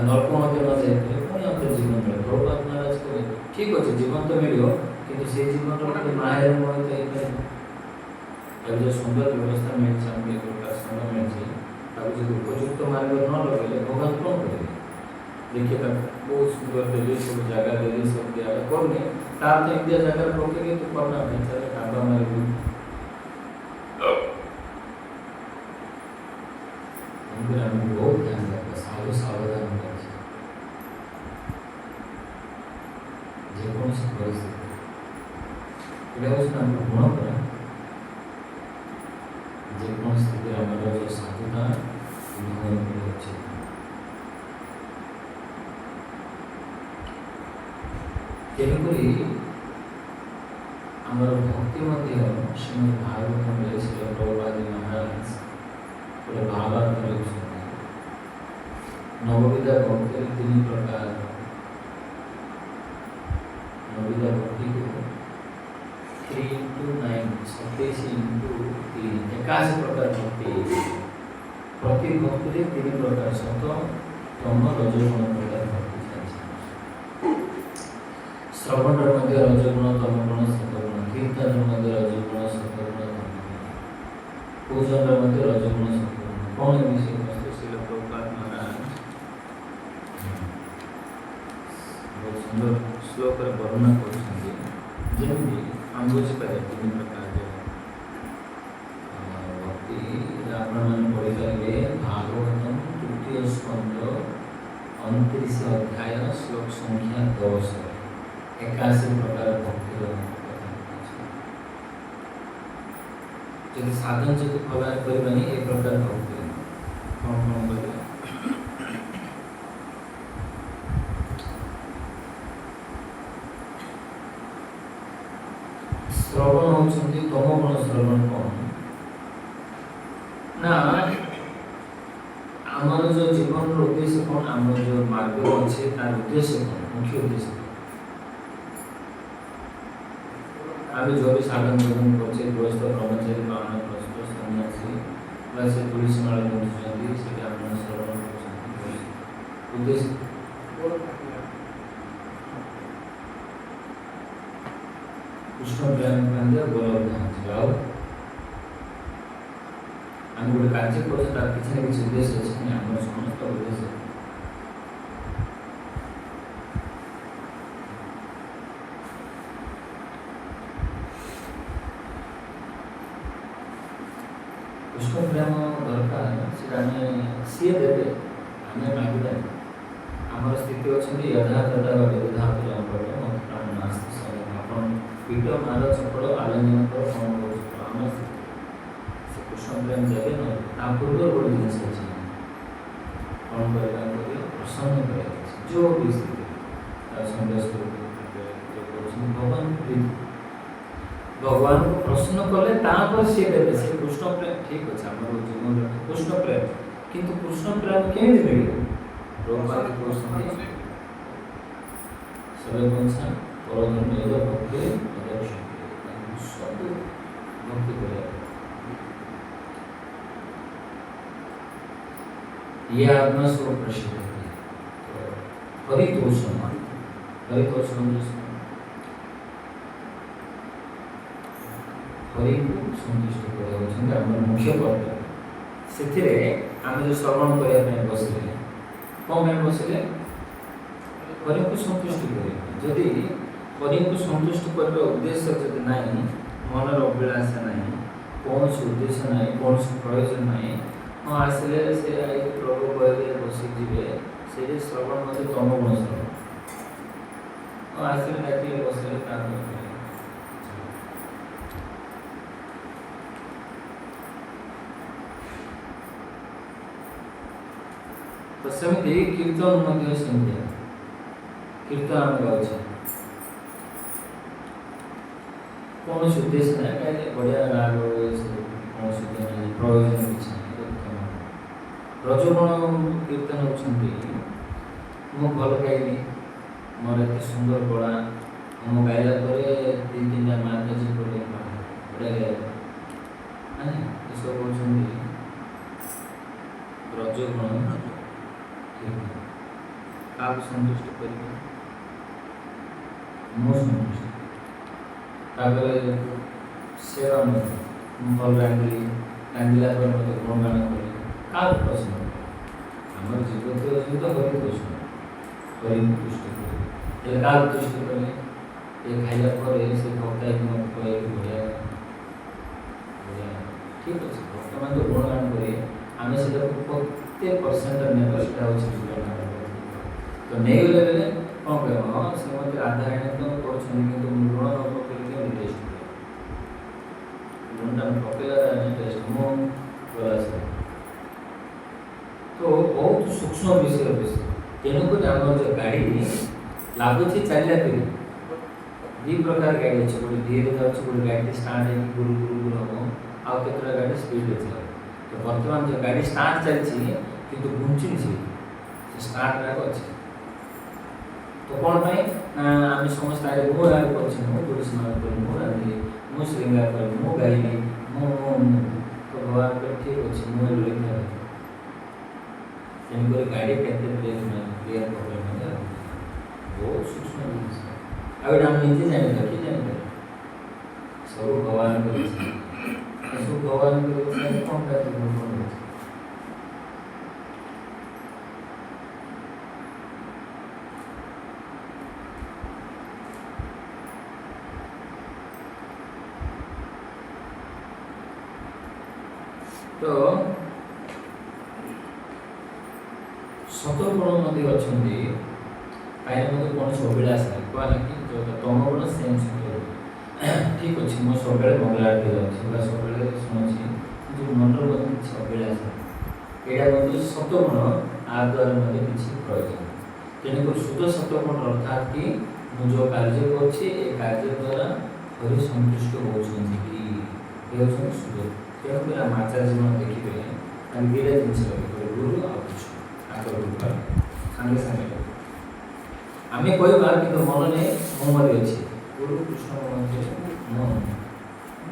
नल्क मध्य न जाए पुण्य हमको जीवन मिले प्रभुपाद महाराज को ठीक अच्छे जीवन तो मिले कि से जीवन माया जो सुंदर व्यवस्था मिलছে हमको एक प्रकार समय मिलছে ताकि जो उपयुक्त मार्ग न लगे भगवान कौन करेंगे देखिए बहुत सुंदर देली सब जगह देली सब दिया करने तार तो इंडिया जगह पकड़े तो करना बेचारे कांडा मारे अंदर हम बहुत ध्यान रखते साधु सावधान होते जे कौन सी परिस्थिति এটা হচ্ছে আমরা গুণ করা যে কোন স্থিতি আমরা যে সাধুতা গ্রহণ করে হচ্ছে তেমনি আমার ভক্তি মধ্যে শ্রীমদ ভাগবত বলেছিল প্রভুপাদ মহারাজ বলে ভাগবত বলেছিল নববিধা ভক্তের 3 প্রকার নববিধা ভক্তি 3 into 9 27 into 3 एकादश प्रकार भक्ति प्रति भक्ति रे 3 प्रकार सत तम रजोगुण प्रकार भक्ति चाहे श्रवण मध्य रजोगुण तम गुण सतगुण कीर्तन मध्य रजोगुण सतगुण पूजन मध्य रजोगुण सतगुण कौन विषय वस्तु श्रील प्रभुपाद महाराज बहुत सुंदर श्लोक रे वर्णन करछन्ती जेमि हम बुझिपारे 3 प्रकार भक्ति आपण पढ़ी पारे भागवतम तृतीय स्कंद 29 अध्याय श्लोक संख्या 10 81 प्रकार भक्ति जब साधन से प्रकार करबानी एक प्रकार भक्ति कौन कौन करबा श्रवण होती तम गुण श्रवण कौन ना आमर जो जीवन उद्देश्य कौन आम जो मार्ग अच्छे तार उद्देश्य कौन मुख्य उद्देश्य आम जो भी साधन भोजन करछे गृहस्थ ब्रह्मचारी बामन प्रस्थ सन्यासी वैसे तुलसी माला गुंजती से आप श्रवण करछन्ति उद्देश्य कृष्ण प्रेम केंद्र गोलधाम जाओ हम गोटे कार्य कर तार किसी ना किसी उद्देश्य अच्छे आम समस्त उद्देश्य कृष्ण प्रेम दरकार सी देवे आम मागे आम स्थिति अच्छी यथा तथा विधा पीठ मार चपड़ आलिंगन कर कौन आम से कृष्ण प्रेम देवे न पूर्व गोटे जिन कौन करवा प्रसन्न कर जो भी स्थिति संदेश भगवान भगवान को प्रसन्न कले सी देवे से कृष्ण प्रेम ठीक अच्छे आम जीवन कृष्ण प्रेम किंतु कृष्ण प्रेम केमी मिले रोगपाल सर्वे पंचा परधर्म भक्ति सब भक्ति कर ये आत्मा स्व प्रसिद्ध है परितोषण हरि को संतुष्ट कर मुख्य कर्तव्य से आम जो श्रवण करने बसले कौन बसले हरि को संतुष्ट कर जदि हरि को संतुष्ट करने उद्देश्य जब ना मनर अभिलाषा ना कौन उद्देश्य ना कौन प्रयोजन ना हाँ आसले से प्रभु कहले बसिजे से श्रवण मध्य तम गुण श्रवण हाँ आसले डाकिले बसले तो सेमती कीर्तन मध्य सेमती कीर्तन आम गाँचे कौन उद्देश्य ना कहीं बढ़िया राग कौन प्रयोजन किसी रजोगुण कीर्तन होती मु भल गाइली मोर एत सुंदर गला मु गाइला पर 2-3 माताजी बोले बढ़िया गाइला सब रजोगुण क्या संतुष्ट कर सेवा भल रांधिली रांधिला मत गुणगान करी क्या प्रश्न आम जीवन तो हरि कृष्ण तुष्ट कले क्या तुष्ट कले ये खाइला पर से भक्त मत कहे बढ़िया बढ़िया ठीक अच्छे भक्त मान जो गुणगान करें आम से प्रत्येक परसेंट नेबरटा होती तो नहीं गले बेले कौन कह हाँ से मत आधा एने तो कर ऋण न पकड़ टेस्ट ऋण पकड़ा टेस्ट मो तो बहुत सूक्ष्म विषय तेणुक आम जो गाड़ी लगुच चलिया करी दी प्रकार गाड़ी अच्छे गोटे धीरे जाऊँ गोटे गाड़ी स्टार्ट है गुरु गुरु गुरु हम आउ के गाड़ी स्पीड चल तो बर्तमान जो गाड़ी स्टार्ट चलती किंतु घुंची स्टार्ट राग अच्छे तो कौन पाई आम समस्त आगे मु आगे कर तुलसी माला कर मु श्रृंगार कर मु गाइली मु तो भगवान को ठीक अच्छे मुझे लिखा तेणुक गाड़ी के क्लियर प्रॉब्लम है बहुत सूक्ष्म जिनिस आगे आम निजे जानी कि जानी सब भगवान को सब भगवान को कौन कहते तो सतगुण मध्य अच्छा कहीं कौन अभिलाष है कहला कि जो तम गुण सेम सतगुण ठीक अच्छे मुझे सब मंगल आरती जाऊँगी सब शुणुची जो मनर मध्य किसी अभिलाष है यहाँ मध्य सतगुण आ द्वारा मध्य किसी प्रयोजन तेणुक शुद्ध सतगुण अर्थात कि मुझे जो कार्य कार्य द्वारा हरि संतुष्ट होती कि शुद्ध तेणुक आचार्य जीवन देखिए दुईटा जिन गुरु आकर सांगे सांगे आम कहवा कि मन में मो मध्य अच्छे गुरु कृष्ण मध्य मन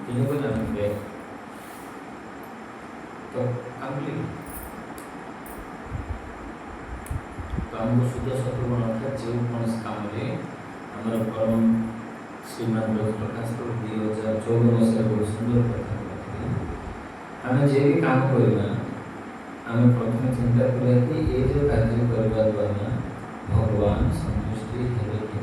तेणुक तो कम्प्लीट तो आमको शुद्ध सत्वगुण अर्थात जो कौन काम आम परम श्रीमान प्रकाश प्रभु 2014 मसीह बहुत सुंदर कथा आम जे भी काम करवा आम प्रथम चिंता करा कि ये जो कार्य करने द्वारा भगवान संतुष्टि है कि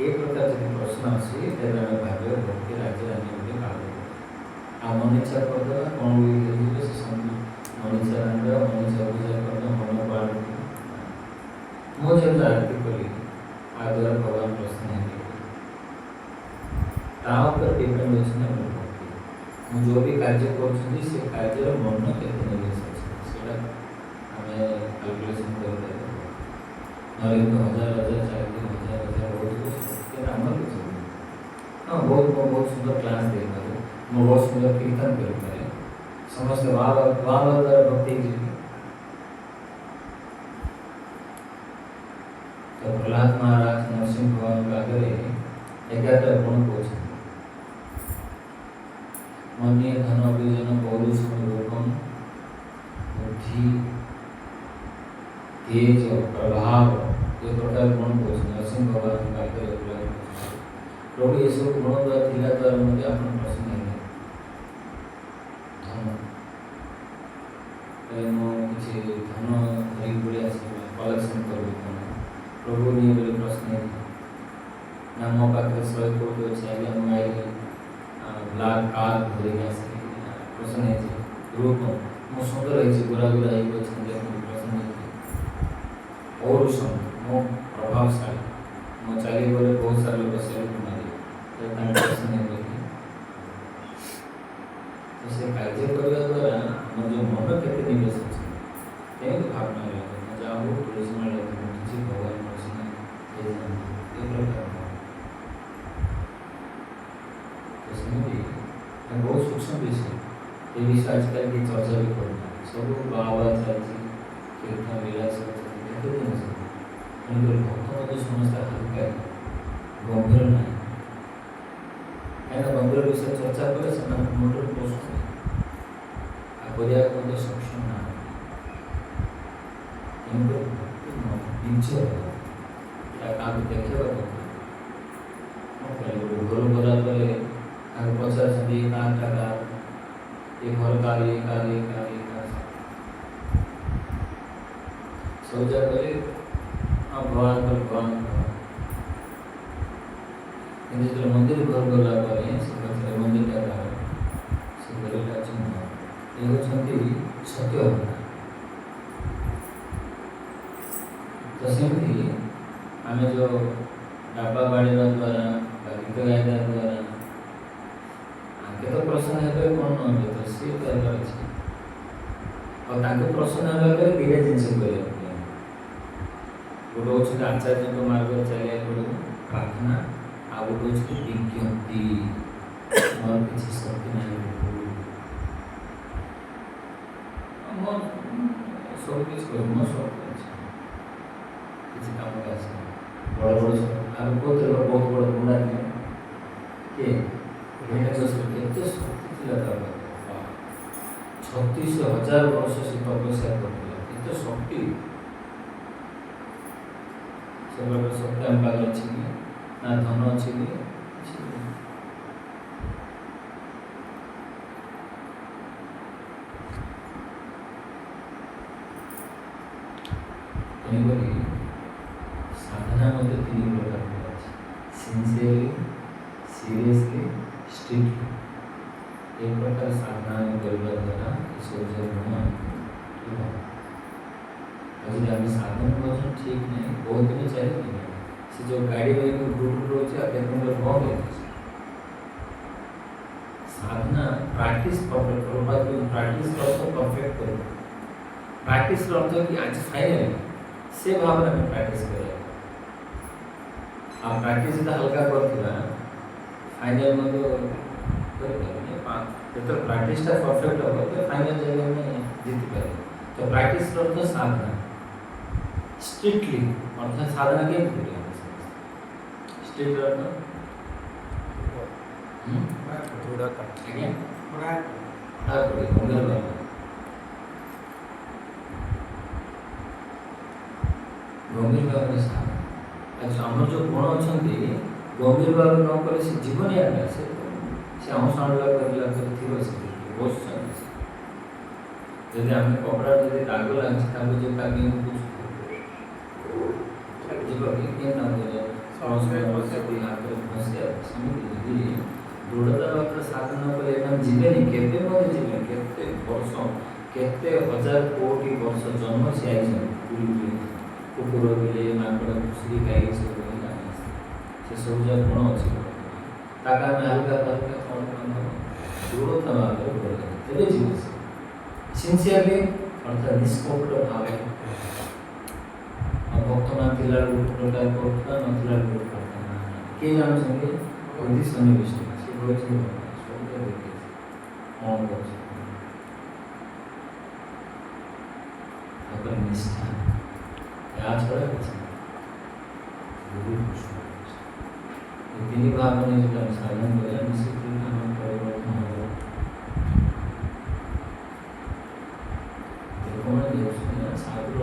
ये प्रकार जो प्रश्न आसे तेज आम भाव भक्ति राज्य आने गोटे काम आ मन इच्छा करदे कौन से मन इच्छा रांधा मन इच्छा पूजा करदे मन पाड़ मुझे आरती करी आ द्वारा भगवान प्रश्न है डिपेंड अच्छे जो भी कार्य कर कार्य मन के निवेश अच्छे आम कैलकुलेसन कर हजार हजार 4-3 हजार आम हाँ बहुत सुंदर क्लास दे पारे मैं बहुत सुंदर कीर्तन कर पारे समस्त वाह द्वारा भक्ति जी तो प्रहलाद महाराज नरसिंह भगवान के आगे 11 गुण पहुँचे मन्य धन अभिजन पौरुषम रूपम बुद्धि तेज प्रभाव ये प्रकार गुण पहुँचे नरसिंह भगवान का प्रभु ये सब गुण द्वारा मध्य आप प्रश्न है धन किसी धन धरिक भाई कलेक्शन कर प्रभु नहीं बोले प्रश्न है ना मो पाखे 100 कोटी अच्छे आगे मंगाई ब्लैक कार धरिक प्रश्न है रूप मो सुंदर है गोरा गोरा प्रश्न है पौरुषम मो प्रभावशाली मो चली गले बहुत सारे लोग सेल्फ मारे प्रश्न है तो से कार्य करने द्वारा आम जो मन के निवेश अच्छे भावना जहाँ हो तुलसी माला किसी भगवान प्रश्न ये प्रकार बहुत सूक्ष्म विषय ये विषय आजकल की चर्चा भी करना सब बाबा चलती कीर्तन लीला सब देखते हैं भक्त मध्य समस्त हल्का गंभीर ना कहीं गंभीर विषय चर्चा करे मुंडर पोस्ट करने सक्षम ना देखा घर गला पचार ये घर कार ये सब जगह କିନ୍ତୁ ଯେତେବେଳେ ମନ୍ଦିର ଘର ଗଲା ପରେ ସେ ପଛରେ ମନ୍ଦିରଟା କାହାର ସେ କହିଲା ଚିହ୍ନ ଏ ହେଉଛନ୍ତି ସତ୍ୟ ଘଟଣା। ତ ସେମିତି ଆମେ ଯେଉଁ ଡାବା ବାଡ଼ିବା ଦ୍ୱାରା ବା ଗୀତ ଗାଇବା ଦ୍ୱାରା ଆଙ୍କେ ତ ପ୍ରସନ୍ନ ହେବେ କ'ଣ ନହେବେ ତ ସିଏ ତ ହେବାର ଅଛି। ଆଉ ତାଙ୍କୁ ପ୍ରସନ୍ନ ହେବା ପରେ ଦୁଇଟା ଜିନିଷ କରିବାକୁ ପଡ଼ିବ। ଗୋଟେ ହେଉଛନ୍ତି ଆଚାର୍ଯ୍ୟଙ୍କ ମାର୍ଗରେ ଚାଲିବାକୁ ପଡ଼ିବ ପ୍ରାର୍ଥନା, ଆଉ ଗୋଟେ ହେଉଛି ବିଜ୍ଞପ୍ତି ମୋର କିଛି ଶକ୍ତି ନାହିଁ ମୋର ସବୁ କିଛି କରିବ ମୋ ଶକ୍ତି ଅଛି କିଛି କାମକୁ ଆସେ ବଡ଼ ବଡ଼ ଆଉ କହୁଥିଲେ ବହୁତ ବଡ଼ ଗୁଣ୍ଡା ଥିଲେ କିଏ କେତେ ଶକ୍ତି ଥିଲା ତା ପାଖରେ 36,000 ବର୍ଷ ସେ ତପସ୍ୟା କରୁଥିଲା କେତେ ଶକ୍ତି ସେ ଶକ୍ତି ଆମ ପାଖରେ ଅଛି କି ନା ଧନ ଅଛି କି ତେଣୁକରି ସାଧନା ମଧ୍ୟ 3 ପ୍ରକାର ଅଛି ସିନ୍ସିୟରଲି ସିରିୟସଲି ଷ୍ଟ୍ରିକ୍ଟଲି। ଏ ପ୍ରକାର ସାଧନା କରିବା ଦ୍ୱାରା ଏସବୁ ଗୁଣ ହେବ। ଆଉ ଯଦି ଆମେ ସାଧନ କରୁଛୁ ଠିକ୍ ନାହିଁ ବହୁତ ଦିନ ଚାଲିବ ସେ ଯେଉଁ ଗାଡ଼ି ବାଇକ ଗ୍ରୁପ ରହୁଛି ଆଉ କେତେ ଦିନ ବନ୍ଦ ହେଇଯାଉଛି। ସାଧନା ପ୍ରାକ୍ଟିସ୍ ପରଫେକ୍ଟ ପ୍ରାକ୍ଟିସ୍ ଅର୍ଥ ପରଫେକ୍ଟ କରିବ। ପ୍ରାକ୍ଟିସ୍ର ଅର୍ଥ କି ଆଜି ଫାଇନାଲ ସେ ଭାବରେ ଆମେ ପ୍ରାକ୍ଟିସ୍ କରିବା ଆଉ ପ୍ରାକ୍ଟିସ୍ ଯେତେ ହାଲକା କରିଥିବା ଫାଇନାଲ ମଧ୍ୟ କରିପାରିବେ। ଯେତେବେଳେ ପ୍ରାକ୍ଟିସ୍ଟା ପରଫେକ୍ଟ ହେବ ତ ଫାଇନାଲ ଜାଗାରେ ଆମେ ଜିତିପାରିବା। ତ ପ୍ରାକ୍ଟିସ୍ର ଅର୍ଥ ସାଧନା ଷ୍ଟ୍ରିକ୍ଟଲି ଅର୍ଥାତ୍ ସାଧନା କେମିତି କରିବା ଷ୍ଟ୍ରିକ୍ଟ ଅର୍ଥ
ଦୃଢ଼ତା
ଆଜ୍ଞା ଗମ୍ଭୀର ଭାବରେ ସାଧନା। ଆମର ଯେଉଁ ଗୁଣ ଅଛନ୍ତି ଗମ୍ଭୀର ଭାବରେ ନ କଲେ ସେ ଜୀବନୀ ଆଜ୍ଞା ସେ ଅଣସାଣିଲା କରିଲା ଥିବ ସେ ବସୁଛନ୍ତି। ଯଦି ଆମେ କପଡ଼ା ଯଦି ଦାଗ ଲାଗୁଛି ତାକୁ ଯେଉଁ କାଲି ଯିବ କି ହାତରେ ଫସିବା ସେମିତି ଯଦି ଦୃଢ଼ତା ଭାବରେ ସାଧନା କଲେ ଏମାନେ ଯିବେନି କେବେ ମଧ୍ୟ ଯିବେନି କେତେ ବର୍ଷ କେତେ ହଜାର କୋଟି ବର୍ଷ ଜନ୍ମ ସେ ଆଇଛନ୍ତି କୁକୁର ବିଲେଇ ମାଙ୍କଡ଼ ଘୁଷୁରି ଗାଈ ସବୁ ସେ ସବୁ ଯାକ ଗୁଣ ଅଛି ତାକୁ ଆମେ ହାଲକା ହାଲକା କ'ଣ ଦୃଢ଼ତା ଭାବରେ କରିବା ତେବେ ଯିବ ସେ ସିନ୍ସିୟରଲି ଅର୍ଥାତ୍ ନିଷ୍କପଟ ଭାବେ ଭକ୍ତମାନ ଥିଲା ଗୋଟେ ପ୍ରକାର କରୁଥିବା ନଥିଲା ଗୋଟେ ପ୍ରକାର କିଏ ଜାଣୁଛନ୍ତି ଅତି ସନ୍ନିବିଷ୍ଟ ସେ କହିଛନ୍ତି ସବୁ ଦେଖିଛି କ'ଣ କରୁଛି ତାପରେ ନିଷ୍ଠା ଏହା ଛଡ଼ା କିଛି ତିନି ଭାବରେ ଯଦି ଆମେ ସାଧନ କରିବା ନିଶ୍ଚିତ ଆମ ପରିବର୍ତ୍ତନ ହେବ। ଲୋକମାନେ ଦେଉଛନ୍ତି ନା ସାଧୁର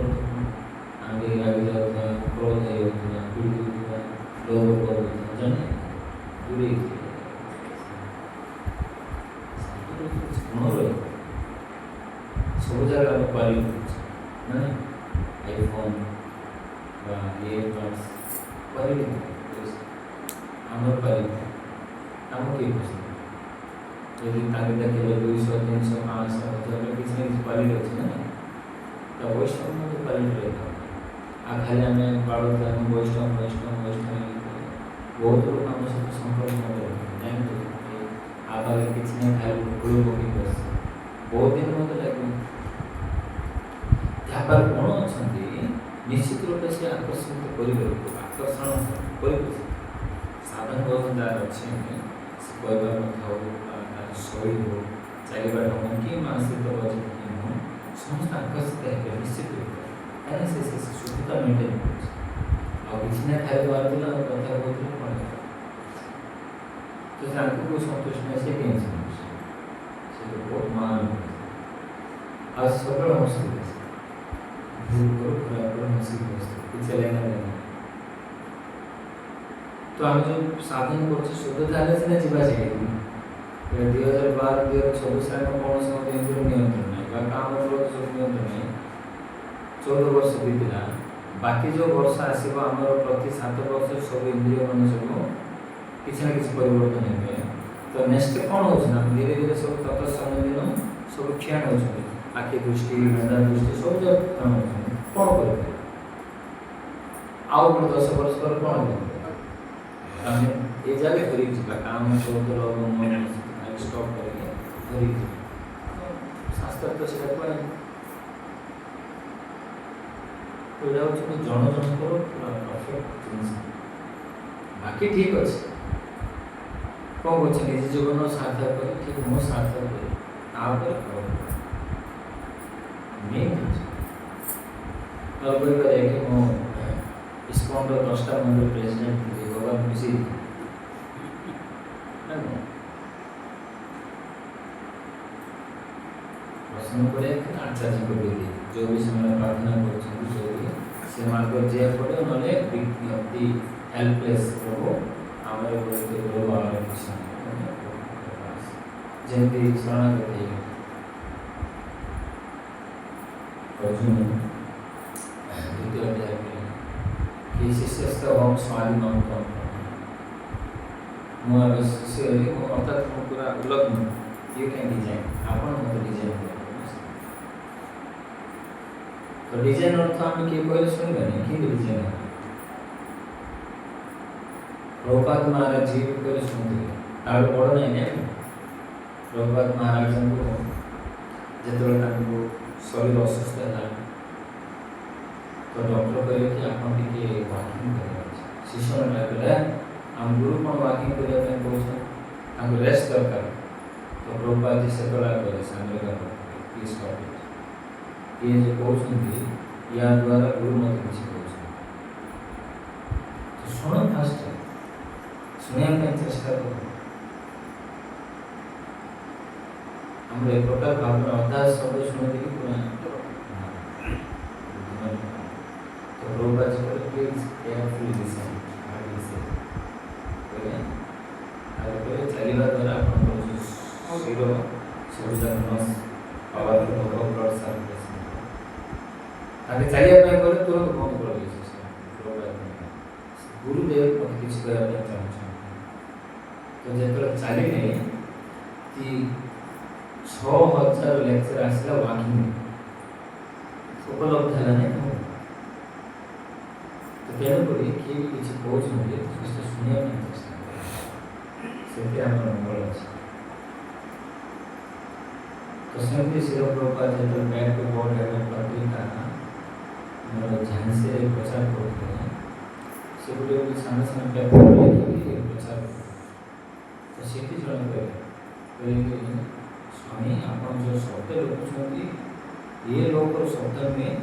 ଆମେ ରାଗି ଯାଉଥିବା କ୍ରୋଧ ହେଇଯାଉଥିବା ପିଡ଼ି ହେଉଥିବା ଲୋଭ କରୁଥିବା ଜଣେ ଦୂରେଇ ଗୁଣ ରହିବ ସବୁ ଜାଗା ଆମେ କ୍ୱାଲିଟି ମାନେ ଆଇଫୋନ୍ ବା ଇୟରବଡ଼୍ସ କ୍ୱାଲିଟି ଆମର କ୍ୱାଲିଟି ଆମକୁ କିଏ ପସନ୍ଦ ଯଦି ତାଙ୍କେ ଦେଖିଲେ 200 300 500 1000 କିଛି ନା କିଛି କ୍ୱାଲିଟି ଅଛି ନା ତ ବୈଷ୍ଣବ ମଧ୍ୟ କ୍ୱାଲିଟି ରହିଥାଏ। ଆଉ ଖାଲି ଆମେ ବାଡ଼ୁଥିବା ଆମେ ବୈଷ୍ଣବ ବହୁତ ଲୋକ ଆମ ସହିତ ସମ୍ପର୍କ ମଧ୍ୟ ଜାଣିଛୁ ଆଉ ପାଖରେ କିଛି ନାହିଁ ଖାଲି ଫୁଲ ପକେଇ ବସି ବହୁତ ଦିନ ମଧ୍ୟ ଲାଗିବ। ଯାହାର ଗୁଣ ଅଛନ୍ତି ନିଶ୍ଚିତ ରୂପେ ସେ ଆକର୍ଷିତ କରିପାରିବ ଆକର୍ଷଣ କରିପାରିବ। ସାଧନ ବୟସ ଯାହାର ଅଛି ସେ କହିବା କଥା ହଉ ତାର ଶୈଳୀ ହଉ ଚାଲିବା ଢଙ୍ଗ କି ମାନସିକ ବଜେଟ୍ କି ନୁହଁ ସମସ୍ତେ ଆକର୍ଷିତ ହେବେ ନିଶ୍ଚିତ ରୂପେ କାହିଁକିନା ସେ ସୁସ୍ଥତା ମେଣ୍ଟେନ୍ କରୁଛି। ଆଉ କିଛି ନା ଖାଇବା ବାହାରୁଥିଲା ଆଉ କଥା କହୁଥିଲେ କ'ଣ ତ ତାଙ୍କୁ ସନ୍ତୁଷ୍ଟ ନାହିଁ ସେ କେମିତି ସନ୍ତୁଷ୍ଟ ସେ ବହୁତ ମହାନ ଆଉ ସବୁବେଳେ ହସୁଥିଲେ ଭୁଲ କରୁ ଖରାପ କରୁ ହସିକି ବସିଥିଲେ କିଛି ଲେନା ଦେନା। ତ ଆମେ ଯେଉଁ ସାଧନ କରୁଛୁ ଶୁଦ୍ଧତା ହେଲେ ସିନା ଯିବା ସେଇଠି 2012-2026 ଆମେ କୌଣସି ମଧ୍ୟ ଇନ୍ଦ୍ରିୟ ନିୟନ୍ତ୍ରଣ ନାହିଁ ବା କାମ ସବୁ ନିୟନ୍ତ୍ରଣ ନାହିଁ 14 ବର୍ଷ ବିତିଲା ବାକି ଯେଉଁ ବର୍ଷ ଆସିବ ଆମର ପ୍ରତି 7 ବର୍ଷ ସବୁ ଇନ୍ଦ୍ରିୟ ମାନେ ସବୁ କିଛି ନା କିଛି ପରିବର୍ତ୍ତନ ହେଇଗଲା। ତ ନେକ୍ସଟ କ'ଣ ହେଉଛି ନା ଧୀରେ ଧୀରେ ସବୁ ତତ୍ସମ ଦିନ ସବୁ କ୍ଷୀଣ ହେଉଛନ୍ତି, ଆଖି ଦୃଷ୍ଟି ମେଧା ଦୃଷ୍ଟି ସବୁ ଯାକ କ୍ଷୀଣ ହେଉଛନ୍ତି। କ'ଣ କରିପାରିବେ? ଆଉ ଗୋଟେ 10 ବର୍ଷ ପରେ କ'ଣ ହେବ? ଆମେ ଏ ଜାଗା ଧରିକି ଯିବା କାମ ସବୁ ଷ୍ଟପ୍ କରିକି ଧରିକି ଯିବା। ଶାସ୍ତ୍ର ତ ସେଇଟା କୁହାଯାଏ। ଏଇଟା ହେଉଛି ଜଣ ଜଣଙ୍କର ପୁରା ପରଫେକ୍ଟ ଜିନିଷ। ବାକି ଠିକ୍ ଅଛି, କ'ଣ କରୁଛି ନିଜ ଜୀବନ ସାର୍ଥକ କରି ଠିକ୍ ମୁଁ ସାର୍ଥକ କରି ତାପରେ ମେନ୍ ଜିନିଷ କହିପାରିବା କି ମୁଁ ଇସ୍କନର 10ଟା ମନ୍ଦିର ପ୍ରେସିଡେଣ୍ଟ ଥିଲି, ଭଗବାନ ଖୁସି ପ୍ରଶ୍ନ କରିବା ଆଚାର୍ଯ୍ୟଙ୍କୁ ଦେଇଦିଏ ଯେଉଁ ବି ସେମାନେ ପ୍ରାର୍ଥନା କରୁଛନ୍ତି, ଯେଉଁ ବି ସେମାନଙ୍କ ଯିଏ ପଡ଼େ ନହେଲେ ଅତି ହେଲ୍ପଲେସ୍ ପ୍ରଭୁ ଆମର ପ୍ରଭୁ ଆମର କିଛି ଯେମିତି ଶରଣାଗତ ହେଇଗଲେ ଅର୍ଜୁନ ଦ୍ୱିତୀୟ ଅଧ୍ୟାୟ कि शिष्यस्त हम स्वादी मानता हूँ मैं अगर शिष्य हो अर्थात मैं पूरा उलट हूँ यू कैन डिजाइन आप डिजाइन तो डिजाइन अर्थ आम किए कहले शुणवानी कि डिजाइन प्रभुपाद महाराज जी कहले शुणुते तार बड़ ना प्रभुपाद महाराज जो शरीर असुस्थ है तो डॉक्टर कहले कि आप वाकिंग कर शिशु कहले आम गुरु कौन वाकिंग करने रेस्ट दरकार तो प्रभुपाद जी से कहले सामने प्लीज ये जो कहते या द्वारा गुरु मत किसी कहते तो शुण फास्ट शुणा चेष्टा कर आम एक प्रकार भावना अधा शब्द शुणी पूरा तो प्रभुपाद जी कहले प्लीज केयरफुली लिसन चलवा द्वारा आप शिर सब पावरफुल हम ब्लड सर्कुलेशन चलिए तुरंत बंद कर गुरुदेव मत किसी कहना चाहूँ तो जो चलिए कि 6000 लेक्चर आसला वाकिंग उपलब्ध है नहीं तो तेणुक किए भी किसी कहते शुणा चेष्टा से मंगल अच्छे तो सेमती शिव प्रभुपाद जो बैक टू बोर्ड पत्रिका झांसी प्रचार करते से गोटे सामने सामने पेपर लिखिकी प्रचार तो सीटी जन कहे स्वामी आप जो शब्द लिखुंट ये लोक शब्द में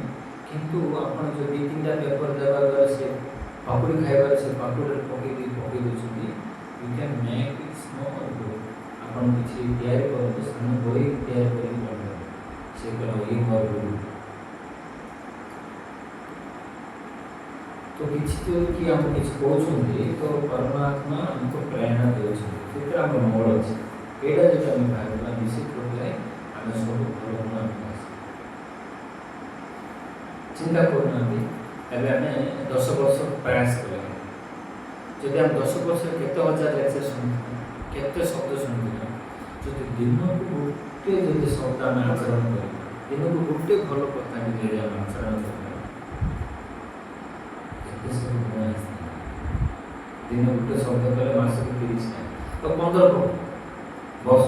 किंतु आप जो 2-3टा पेपर देवा द्वारा से पाकुड़ी खाइबार से पाकुड़ी पकई दूसरी you can make it small book आप किसी तैयारी करते सामने बही तैयारी कर से ये मोर गुरु तो किसी तो कि हम किसी कहते तो परमात्मा हमको प्रेरणा देते आम मंगल अच्छे यहाँ जो आम भावना निश्चित रूप से आम सब भल होना चिंता करना एवं आम 10 वर्ष प्रयास करें जब आम 10 वर्ष केते हजार लेक्चर शुणु केते शब्द शुणु जो दिन को गोटे जो शब्द आम आचरण कर दिन को गोटे भल कथा भी आम आचरण कर दिन गोटे शब्द कले मास को 30 तो 15 वर्ष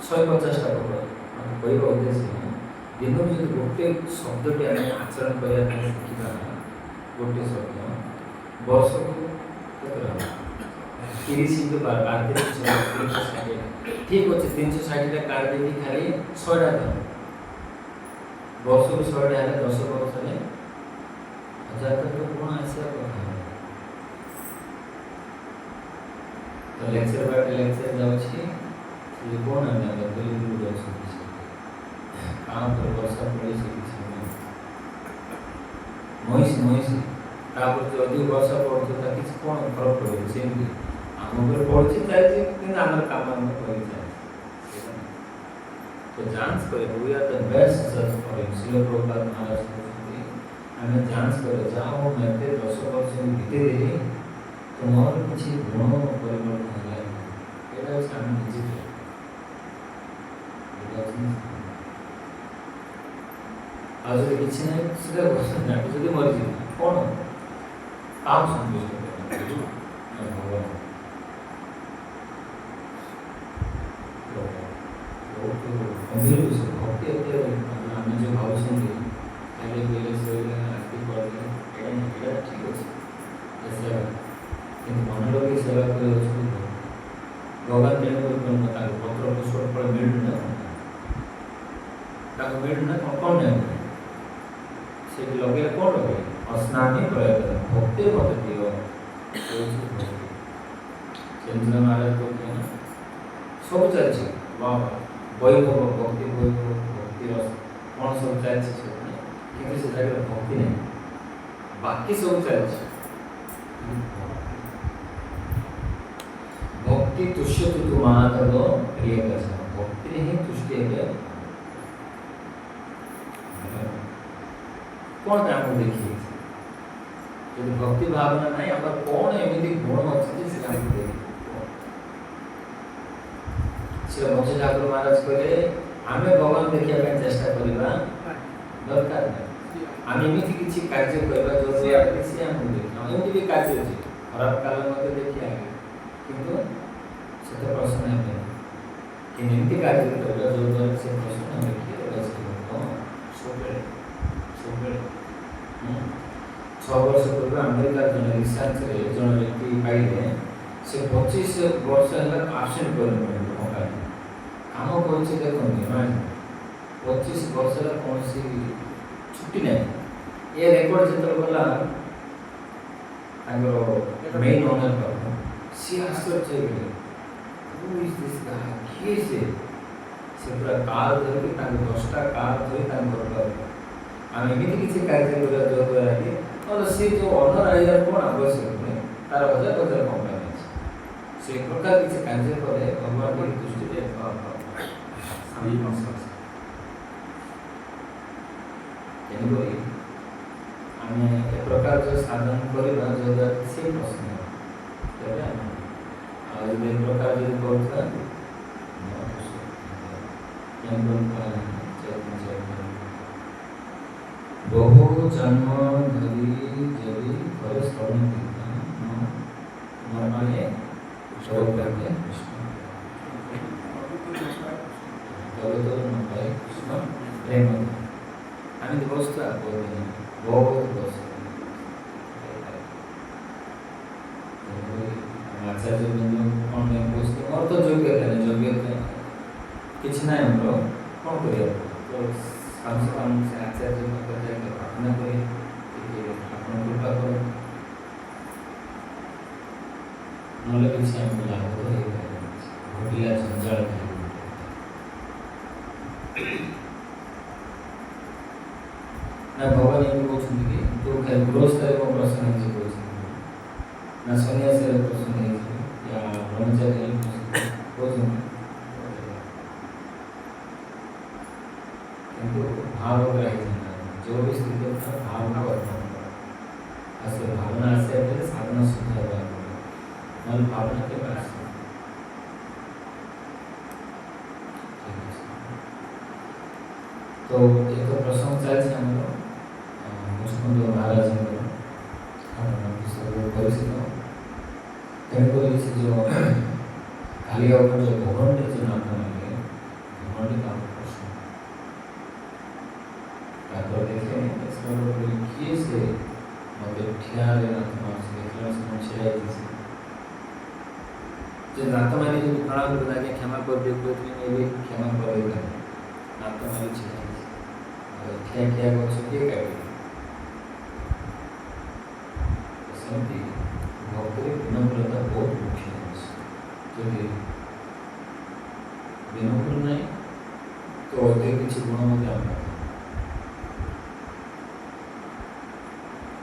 150टा कहवा उद्देश्य दिन को जो गोटे शब्दटे आम आचरण करने शिखा गोटे शब्द वर्ष को 30 × 12 ठीक अच्छे 360 कार्ड देखी खाली 100टा दाम वर्ष को 100टा 10 वर्ष 1000 तो कौन आसा कथा तो लेक्चर बाटे लेक्चर जाऊँगी कौन आने गुरु जाऊँ काम पर वर्षा पड़े से किसी महिषी तापर जो अधिक वर्षा पड़ता किसी कौन फरक पड़े सेमती आम पढ़ी चाहिए कि आम काम आम कर तो जांच करें वी आर द बेस्ट जज फॉर हिम। शिल प्रभुपाद महाराज कहते ଆମେ ଯାଞ୍ଚ କରେ ଯାହା ହଉ ମୁଁ ଏତେ 10 ବର୍ଷ ଭିତରେ ତୁମର କିଛି ଗୁଣ ପରିବର୍ତ୍ତନ ହେଲା ଏଇଟା ହେଉଛି ଆମେ ନିଜେ ଆଉ ଯଦି କିଛି ନାହିଁ ସେଟା ଯଦି ମରିଯିବ କ'ଣ କାହାକୁ ସନ୍ତୁଷ୍ଟ କରିବା ଭଗବାନ ବହୁତ ଗମ୍ଭୀର ବିଷୟ ଭକ୍ତି ଏତେ ଆମେ ଯେଉଁ ଭାବୁଛନ୍ତି ଖାଇଲେ ପିଇଲେ ଶୋଇଲେ ଆରତି କରିଲେ ଏଇଟା ଠିକ୍ ଅଛି ସେବା କିନ୍ତୁ ମନ ଲଗେଇ ସେବା କରିବାକୁ ଭଗବାନ ତେଣୁକରି କ'ଣ ତାକୁ ପତ୍ର ପୁଷ୍ପ ଫଳ ମିଳୁନା ତାକୁ ମିଳୁନା କ'ଣ ନାହିଁ ସେଠି ଲଗେଇଲେ କ'ଣ ଲଗେଇବେ ଅସ୍ନାମୀ ପ୍ରୟୋଗ ଭକ୍ତି ମୋତେ ଦିଅ ଚନ୍ଦ୍ର ମହାରାଜ କହୁଥିଲେ ନା ସବୁ ଚାଲିଛି ବୈଭବ ଭକ୍ତି ବୈଭବ ଭକ୍ତିର କ'ଣ ସବୁ ଚାଲିଛି ସବୁ କିନ୍ତୁ ସେ ଜାଗାରେ ଭକ୍ତି ନାହିଁ ବାକି ସବୁ ଚାଲିଛି ଭକ୍ତି ତୁଷ୍ୟତୁ ତୁ ମାଧବ ପ୍ରିୟ ଗଛ ଭକ୍ତିରେ ହିଁ ତୁଷ୍ଟି ହେବେ କ'ଣ ଆମକୁ ଦେଖିଛି ଯଦି ଭକ୍ତି ଭାବନା ନାହିଁ ଆମର କ'ଣ ଏମିତି ଗୁଣ ଅଛି ଯେ ସେ ଆମକୁ ଦେଖି ସେ ମଞ୍ଚ ଠାକୁର ମହାରାଜ କହିଲେ ଆମେ ଭଗବାନ ଦେଖିବା ପାଇଁ ଚେଷ୍ଟା କରିବା ଦରକାର ନାହିଁ ଆମେ ଏମିତି କିଛି କାର୍ଯ୍ୟ କରିବା ଯେଉଁଦ୍ୱାରା ସେ ଆମକୁ ଦେଖିବା ଏମିତି ବି କାର୍ଯ୍ୟ ଅଛି ଖରାପ କାଳ ମଧ୍ୟ ଦେଖିବା କିନ୍ତୁ ସେତେ ପ୍ରସନ୍ନ ହେବେ କିନ୍ତୁ ଏମିତି କାର୍ଯ୍ୟ କରିବା ଯେଉଁଦ୍ୱାରା ସେ ପ୍ରସନ୍ନ ଦେଖିବେ ସବୁବେଳେ ସବୁବେଳେ 6 ବର୍ଷ ପୂର୍ବେ ଆମେରିକାର ଜଣେ ରିସର୍ଚ୍ଚରେ ଜଣେ ବ୍ୟକ୍ତି ପାଇଲେ ସେ 25 ବର୍ଷ ହେଲା ଆବସେଣ୍ଟ କରିପାରିବେ କମ୍ପାନୀ କାମ କରୁଛି ଦେଖନ୍ତୁ 25 ବର୍ଷ ହେଲା କୌଣସି ଛୁଟି ନାହିଁ ଏ ରେକର୍ଡ ଯେତେବେଳେ ଗଲା ତାଙ୍କର ମେନ୍ ଓନର ପାଖକୁ ସିଏ ଆଶ୍ଚର୍ଯ୍ୟ ହେଇଗଲେ କିଏ ସେ ପୁରା କାର ଧରିକି ତାଙ୍କୁ 10ଟା କାର ଧରି ତାଙ୍କ ଘରକୁ ଆମେ ଏମିତି କିଛି କାର୍ଯ୍ୟ କରିବା ଯଦ୍ୱାରା କି ନହେଲେ ସେ ଯେଉଁ ଅନର ଆଇବାର କ'ଣ ଆବଶ୍ୟକ ନୁହେଁ ତାର ହଜାର ହଜାର କମ୍ପାନୀ ଅଛି ସେ ପ୍ରକାର କିଛି କାର୍ଯ୍ୟ କଲେ ଭଗବାନଙ୍କ ଦୃଷ୍ଟିରେ ତେଣୁକରି ଆମେ ଏ ପ୍ରକାର ଯେଉଁ ସାଧନ କରିବା ଯଦ୍ୱାରା ସେ ପ୍ରଶ୍ନ ତେବେ ଆମେ ଆଉ ଯଦି ଏ ପ୍ରକାର ଯଦି କରୁଥିବା বহু জন্ম ধরি যদি করে স্মরণ কীর্তন মানে সৌভাগ্যে কৃষ্ণ তবে তো নয় কৃষ্ণ প্রেম আমি তো বস্তু বলতে বহুত বস্তু আচার্য বিন্দু କ'ଣ ପାଇଁ ବস্তୁ ମୋର ତ ଯୋଗ୍ୟତା ନାହିଁ ଯୋଗ୍ୟତା କିଛି ନାହିଁ ଆମର କ'ଣ କରିବା ତ କମ୍ ସେ କମ୍ ସେ ଆଚାର୍ଯ୍ୟଙ୍କ ପାଖରେ ଯାଇକି ପ୍ରାର୍ଥନା କରି ଟିକେ ଆପଣ କୃପା କର ନହେଲେ କିଛି ଆମକୁ ଲାଭ ତ ହେଇପାରିବ ଘଟିଲା ଜଞ୍ଜାଳ ନା ଭଗବାନ ଏମିତି କହୁଛନ୍ତି କି ତୁ ଖାଲି ଗୃହସ୍ଥରେ ମୋ ପ୍ରସନ୍ନ ହେଇଛି କହୁଛନ୍ତି ନା ସନ୍ନ୍ୟାସରେ ପ୍ରସନ୍ନ ହେଇଛି ୟା ବ୍ରହ୍ମଚାରୀ କହୁଛନ୍ତି କିନ୍ତୁ ଭାବ ଗ୍ରାହୀ जो भी स्थिति था भावना वर्तन ऐसे भावना ऐसे है साधना शुद्ध होगा मन भावना के पास तो एक प्रसंग चलছে ଆମର ମୁକୁନ୍ଦ ମହାରାଜଙ୍କର ସବୁ ପରିଚିତ ତେଣୁକରି ସେ ଯେଉଁ କାଳିଆ ଉପରେ ଯେଉଁ ଭଗବାନଟେ ଯେଉଁ ନାମ ନେଲେ ଭଗବାନଟେ କାମ ପ୍ରଶ୍ନ ତାପରେ ଦେଖିଲେ କିଏ ସେ ମୋତେ ଠିଆ ହେଲେ ନାଥ ମାରୁଛି ଦେଖିଲା ସେମାନେ ଛିଡ଼ା ହେଇଛି ଯେ ନାଥ ମାରି ଯଦି ପ୍ରଣାମ କରି ତାকে କ୍ଷମା କରିଦେଇ କହିଥିଲେ ଏବେ କ୍ଷମା କରିଦେଇଥାନ୍ତି ନାଥ ମାରି ଛିଡ଼ା ହେଇଛି ଠିଆ ଠିଆ ଗଛ କିଏ କାଟିବେ ସେମିତି ଭକ୍ତିରେ ବିନମ୍ରତା ବହୁତ ମୁଖ୍ୟ ଜିନିଷ ଯଦି ବିନମ୍ର ନାହିଁ ତ ଅଧିକ କିଛି ଗୁଣ ମଧ୍ୟ ଆମ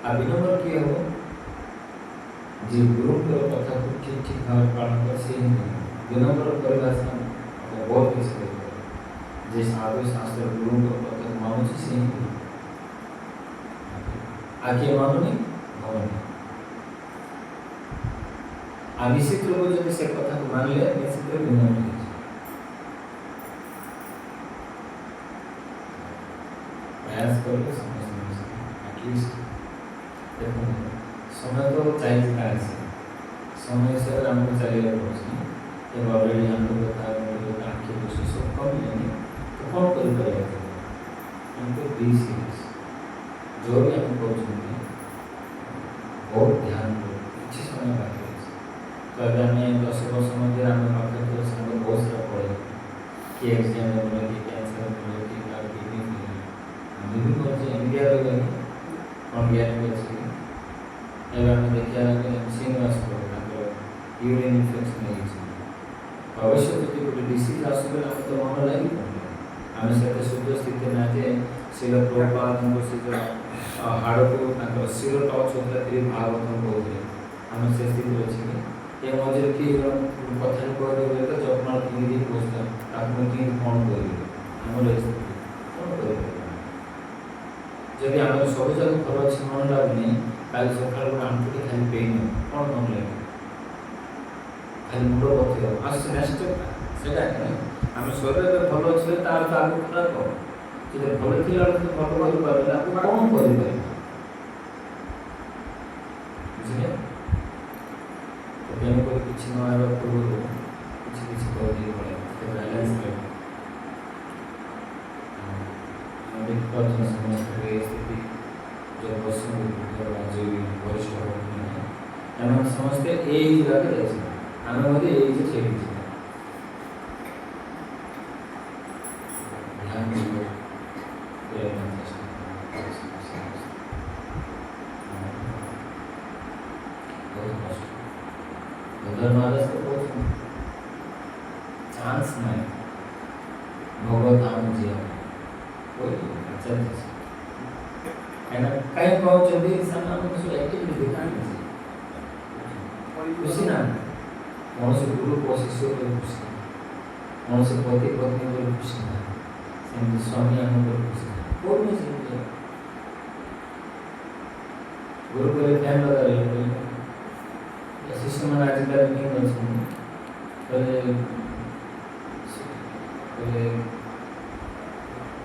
आ विनम्र किए हो जी गुरु के कथा को ठीक ठीक भाव पालन कर से विनम्र परिभाषा बहुत किसी जे साधु शास्त्र गुरु के कथा मानु से ଆଗେ ମାନୁନି ଭବନି ଆଉ ନିଶ୍ଚିତ ରୂପ ଯଦି ସେ କଥାକୁ ମାନିଲେ ନିଶ୍ଚିତ ଭିନ୍ନ ହେଇଯିବ। ପ୍ରୟାସ କରିଲେ ସମସ୍ତେ ଆଟଲିଷ୍ଟ ଦେଖନ୍ତୁ ସମୟ ତ ଚାଲିଛି କାଳେ ସମୟ ହିସାବରେ ଆମକୁ ଚାଲିବାକୁ ପଡ଼ୁଛି। ଏବେ ଅଲରେଡ଼ି ଆମର କଥା ଆଖି ଦୃଷ୍ଟି ସବୁ କମିଲେନି ତ କ'ଣ କରିପାରିବା ଆମକୁ ବି ସିରିୟସ୍ जो भी हम କରୁଛନ୍ତି ବହୁତ ଧ୍ୟାନ ଦେଉ କିଛି ସମୟ ବାକି ଅଛି। ତ ଏବେ ଆମେ 10 ବର୍ଷ ମଧ୍ୟରେ ଆମ ପାଖରେ ଥିବା ସାଙ୍ଗ ବହୁତ ସାରା ପଳେଇବ କିଏ ଏକ୍ସିଡେଣ୍ଟ ହେଲା କିଏ କ୍ୟାନ୍ସର ହେଲା କିଏ କାହାର କିଡ଼ନୀ ଫେଲ୍ ଆମେ ବି କରୁଛେ ଏମିତି ରହିବାନି କ'ଣ ଗ୍ୟାରେଣ୍ଟି ଅଛି। ଏବେ ଆମେ ଦେଖିବା ଶ୍ରୀନିବାସ ତାଙ୍କର ୟୁରିନ୍ ଇନଫେକ୍ସନ୍ ହେଇଛି ଅବଶ୍ୟ ଯଦି ଗୋଟେ ଡିସିଜ୍ ଆସୁଥିଲେ ଆମେ ତ ମନ ଲାଗିବ ଆମେ ସେତେ ସୁଯୋଗ ସ୍ଥିତି ନା ଯେ ଶିଳ ପ୍ରପାତଙ୍କ ସେ ଯେଉଁ ହାଡ଼କୁ ତାଙ୍କର ଶିର ଟଚ୍ ହେଉଥିଲା ତିରି ଭାଗବତ କହୁଥିଲେ ଆମେ ସେ ସ୍ଥିତିରେ ଅଛି କି ଏ ମଝିରେ କିଏ କଥାରେ କହିଦେବେ ତ ଯତ୍ନ କେମିତି ବସିଥାଏ ତାକୁ କେମିତି କ'ଣ କରିବେ ଆମର ଏ ସ୍ଥିତି କ'ଣ କରିପାରିବା। ଯଦି ଆମର ସବୁ ଯାକ ଭଲ ଅଛି ମନ ଲାଗୁନି କାଲି ସକାଳୁ ଆଣ୍ଠୁଟି ଖାଲି ପେନ୍ କ'ଣ ମନ ଲାଗେ ଖାଲି ମୁଣ୍ଡ ବଥେଇବ ଆଉ ସେ ନେକ୍ସଟ ସେଇଟା ଆମେ ଶରୀରରେ ଭଲ ଅଛି ତାର ତ ଆଗକୁ ଖରାପ ହେବ ଯଦି ଭଲ ଥିଲା ବେଳକୁ ଭଲ କରିପାରିଲେ ଆକୁ କ'ଣ କରିପାରିବା ବୁଝିଲେ। ତ ତେଣୁକରି କିଛି ନ ହେବା ପୂର୍ବରୁ କିଛି କିଛି କରିଦେଇ ପଡ଼ିବ ବାଲାନ୍ସ ରହିବ। ଦେଖିପାରୁଛନ୍ତି ସମସ୍ତେ ଏ ସ୍ଥିତି ଯେଉଁ ବର୍ଷ ଯେଉଁ ବରିଷ୍ଠ ଏମାନେ ସମସ୍ତେ ଏଇ ଜାଗାରେ ଯାଇଛନ୍ତି ଆମେ ମଧ୍ୟ ଏଇ ଯେ ଛେଡ଼ିଛୁ चांस नहीं भगवत आम जी कोई अच्छा है ना कहीं पहुंचे सामान कुछ एक्टिविटी दिखाने खुशी ना कौन से गुरु को शिष्य को खुशी कौन से पति पत्नी को खुशी ना सेमती स्वामी आम को खुशी कोई नहीं चाहिए गुरु को फैन लगा रहे शिष्य मन आजिकल नहीं अच्छे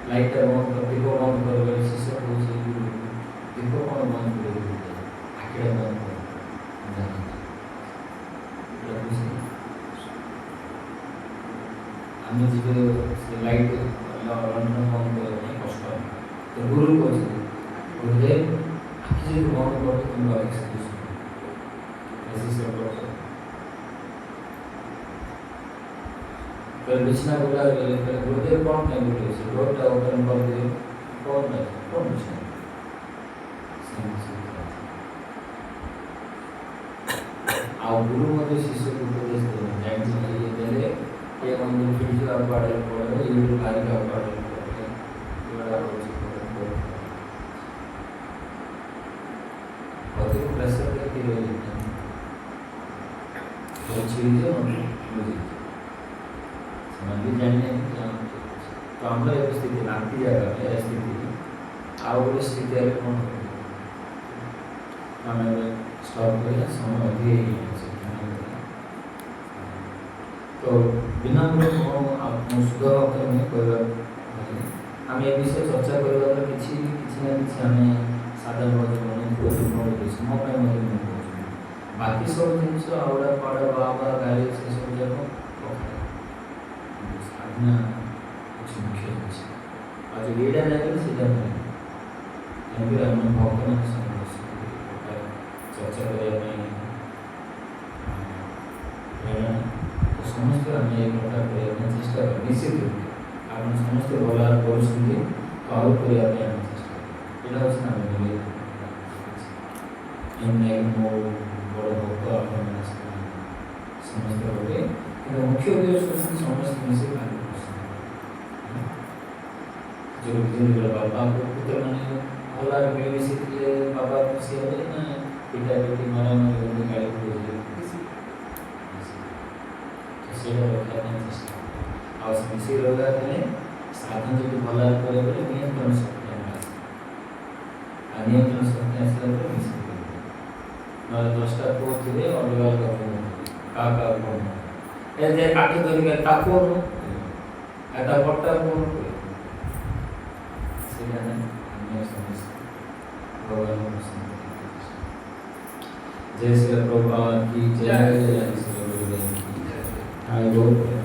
लाइटर बंद कर दीप बंद कर शिष्य को दीप कौन बंद कर आखिर बंद कर आम जी लाइट लंडन बंद कर कष्ट तो गुरु को गुरुदेव आखि जो बंद कर तुम फिर बिछना बोला फिर गुरुदेव कौन नहीं बोले उसे डोरटा ओपन कर दिए कौन नहीं कौन बिछना आ गुरु मध्य शिष्य को उपदेश देना जाइन से ये देले ये मंदिर फिर जो आप पढ़े पढ़े ये कार्य का पढ़े पढ़े बड़ा रोज को और प्रेशर के तो चीजें मुझे भी जानने तो आम स्थिति लांती जगह स्थिति आउ गोटे स्थिति कौन आम स्टॉप कर समय अधिक तो बिना सुधर कहवा आम ए विषय चर्चा करवा द्वारा किसी ना कि आम साधारण समय बाकी सब जिन आवड़ा पाड़ा बाबा गाड़ी से सब जाक साधना कुछ मुख्य आज लीडा लगे सीधा नहीं आम भक्त चर्चा करने तो समस्त आम एक प्रकार करने चेष्टा कर निश्चित आप समस्त भला कर चेष्टा यहाँ मो बड़ भक्त आप समस्त गए मुख्य उद्देश्य समस्त मिसे कार्य जो बाबा को पुत्र मैंने भला मिलमिशे बाबा खुशी है ना पिता बेटी मारा मारी बंदी गाड़ी को चेष्टा आज मिसे रोगा साधन जो भला करे नियंत्रण शक्ति नियंत्रण शक्ति ଆସିଲା ମିଶିକି ନହେଲେ 10ଟା ପୁଅ ଥିବେ ଅଲଗା ଅଲଗା ପୁଅ କାହା ପୁଅ ଏ ଯେ କାଠି ଧରିକି ତାକୁ ଏଟା ବଟା ପୁଅ ସେଇଟା ନାହିଁ ଆମେ ସମସ୍ତେ ଭଗବାନଙ୍କୁ ପସନ୍ଦ जय श्री प्रभुपाद की जय जय श्री गुरुदेव की जय।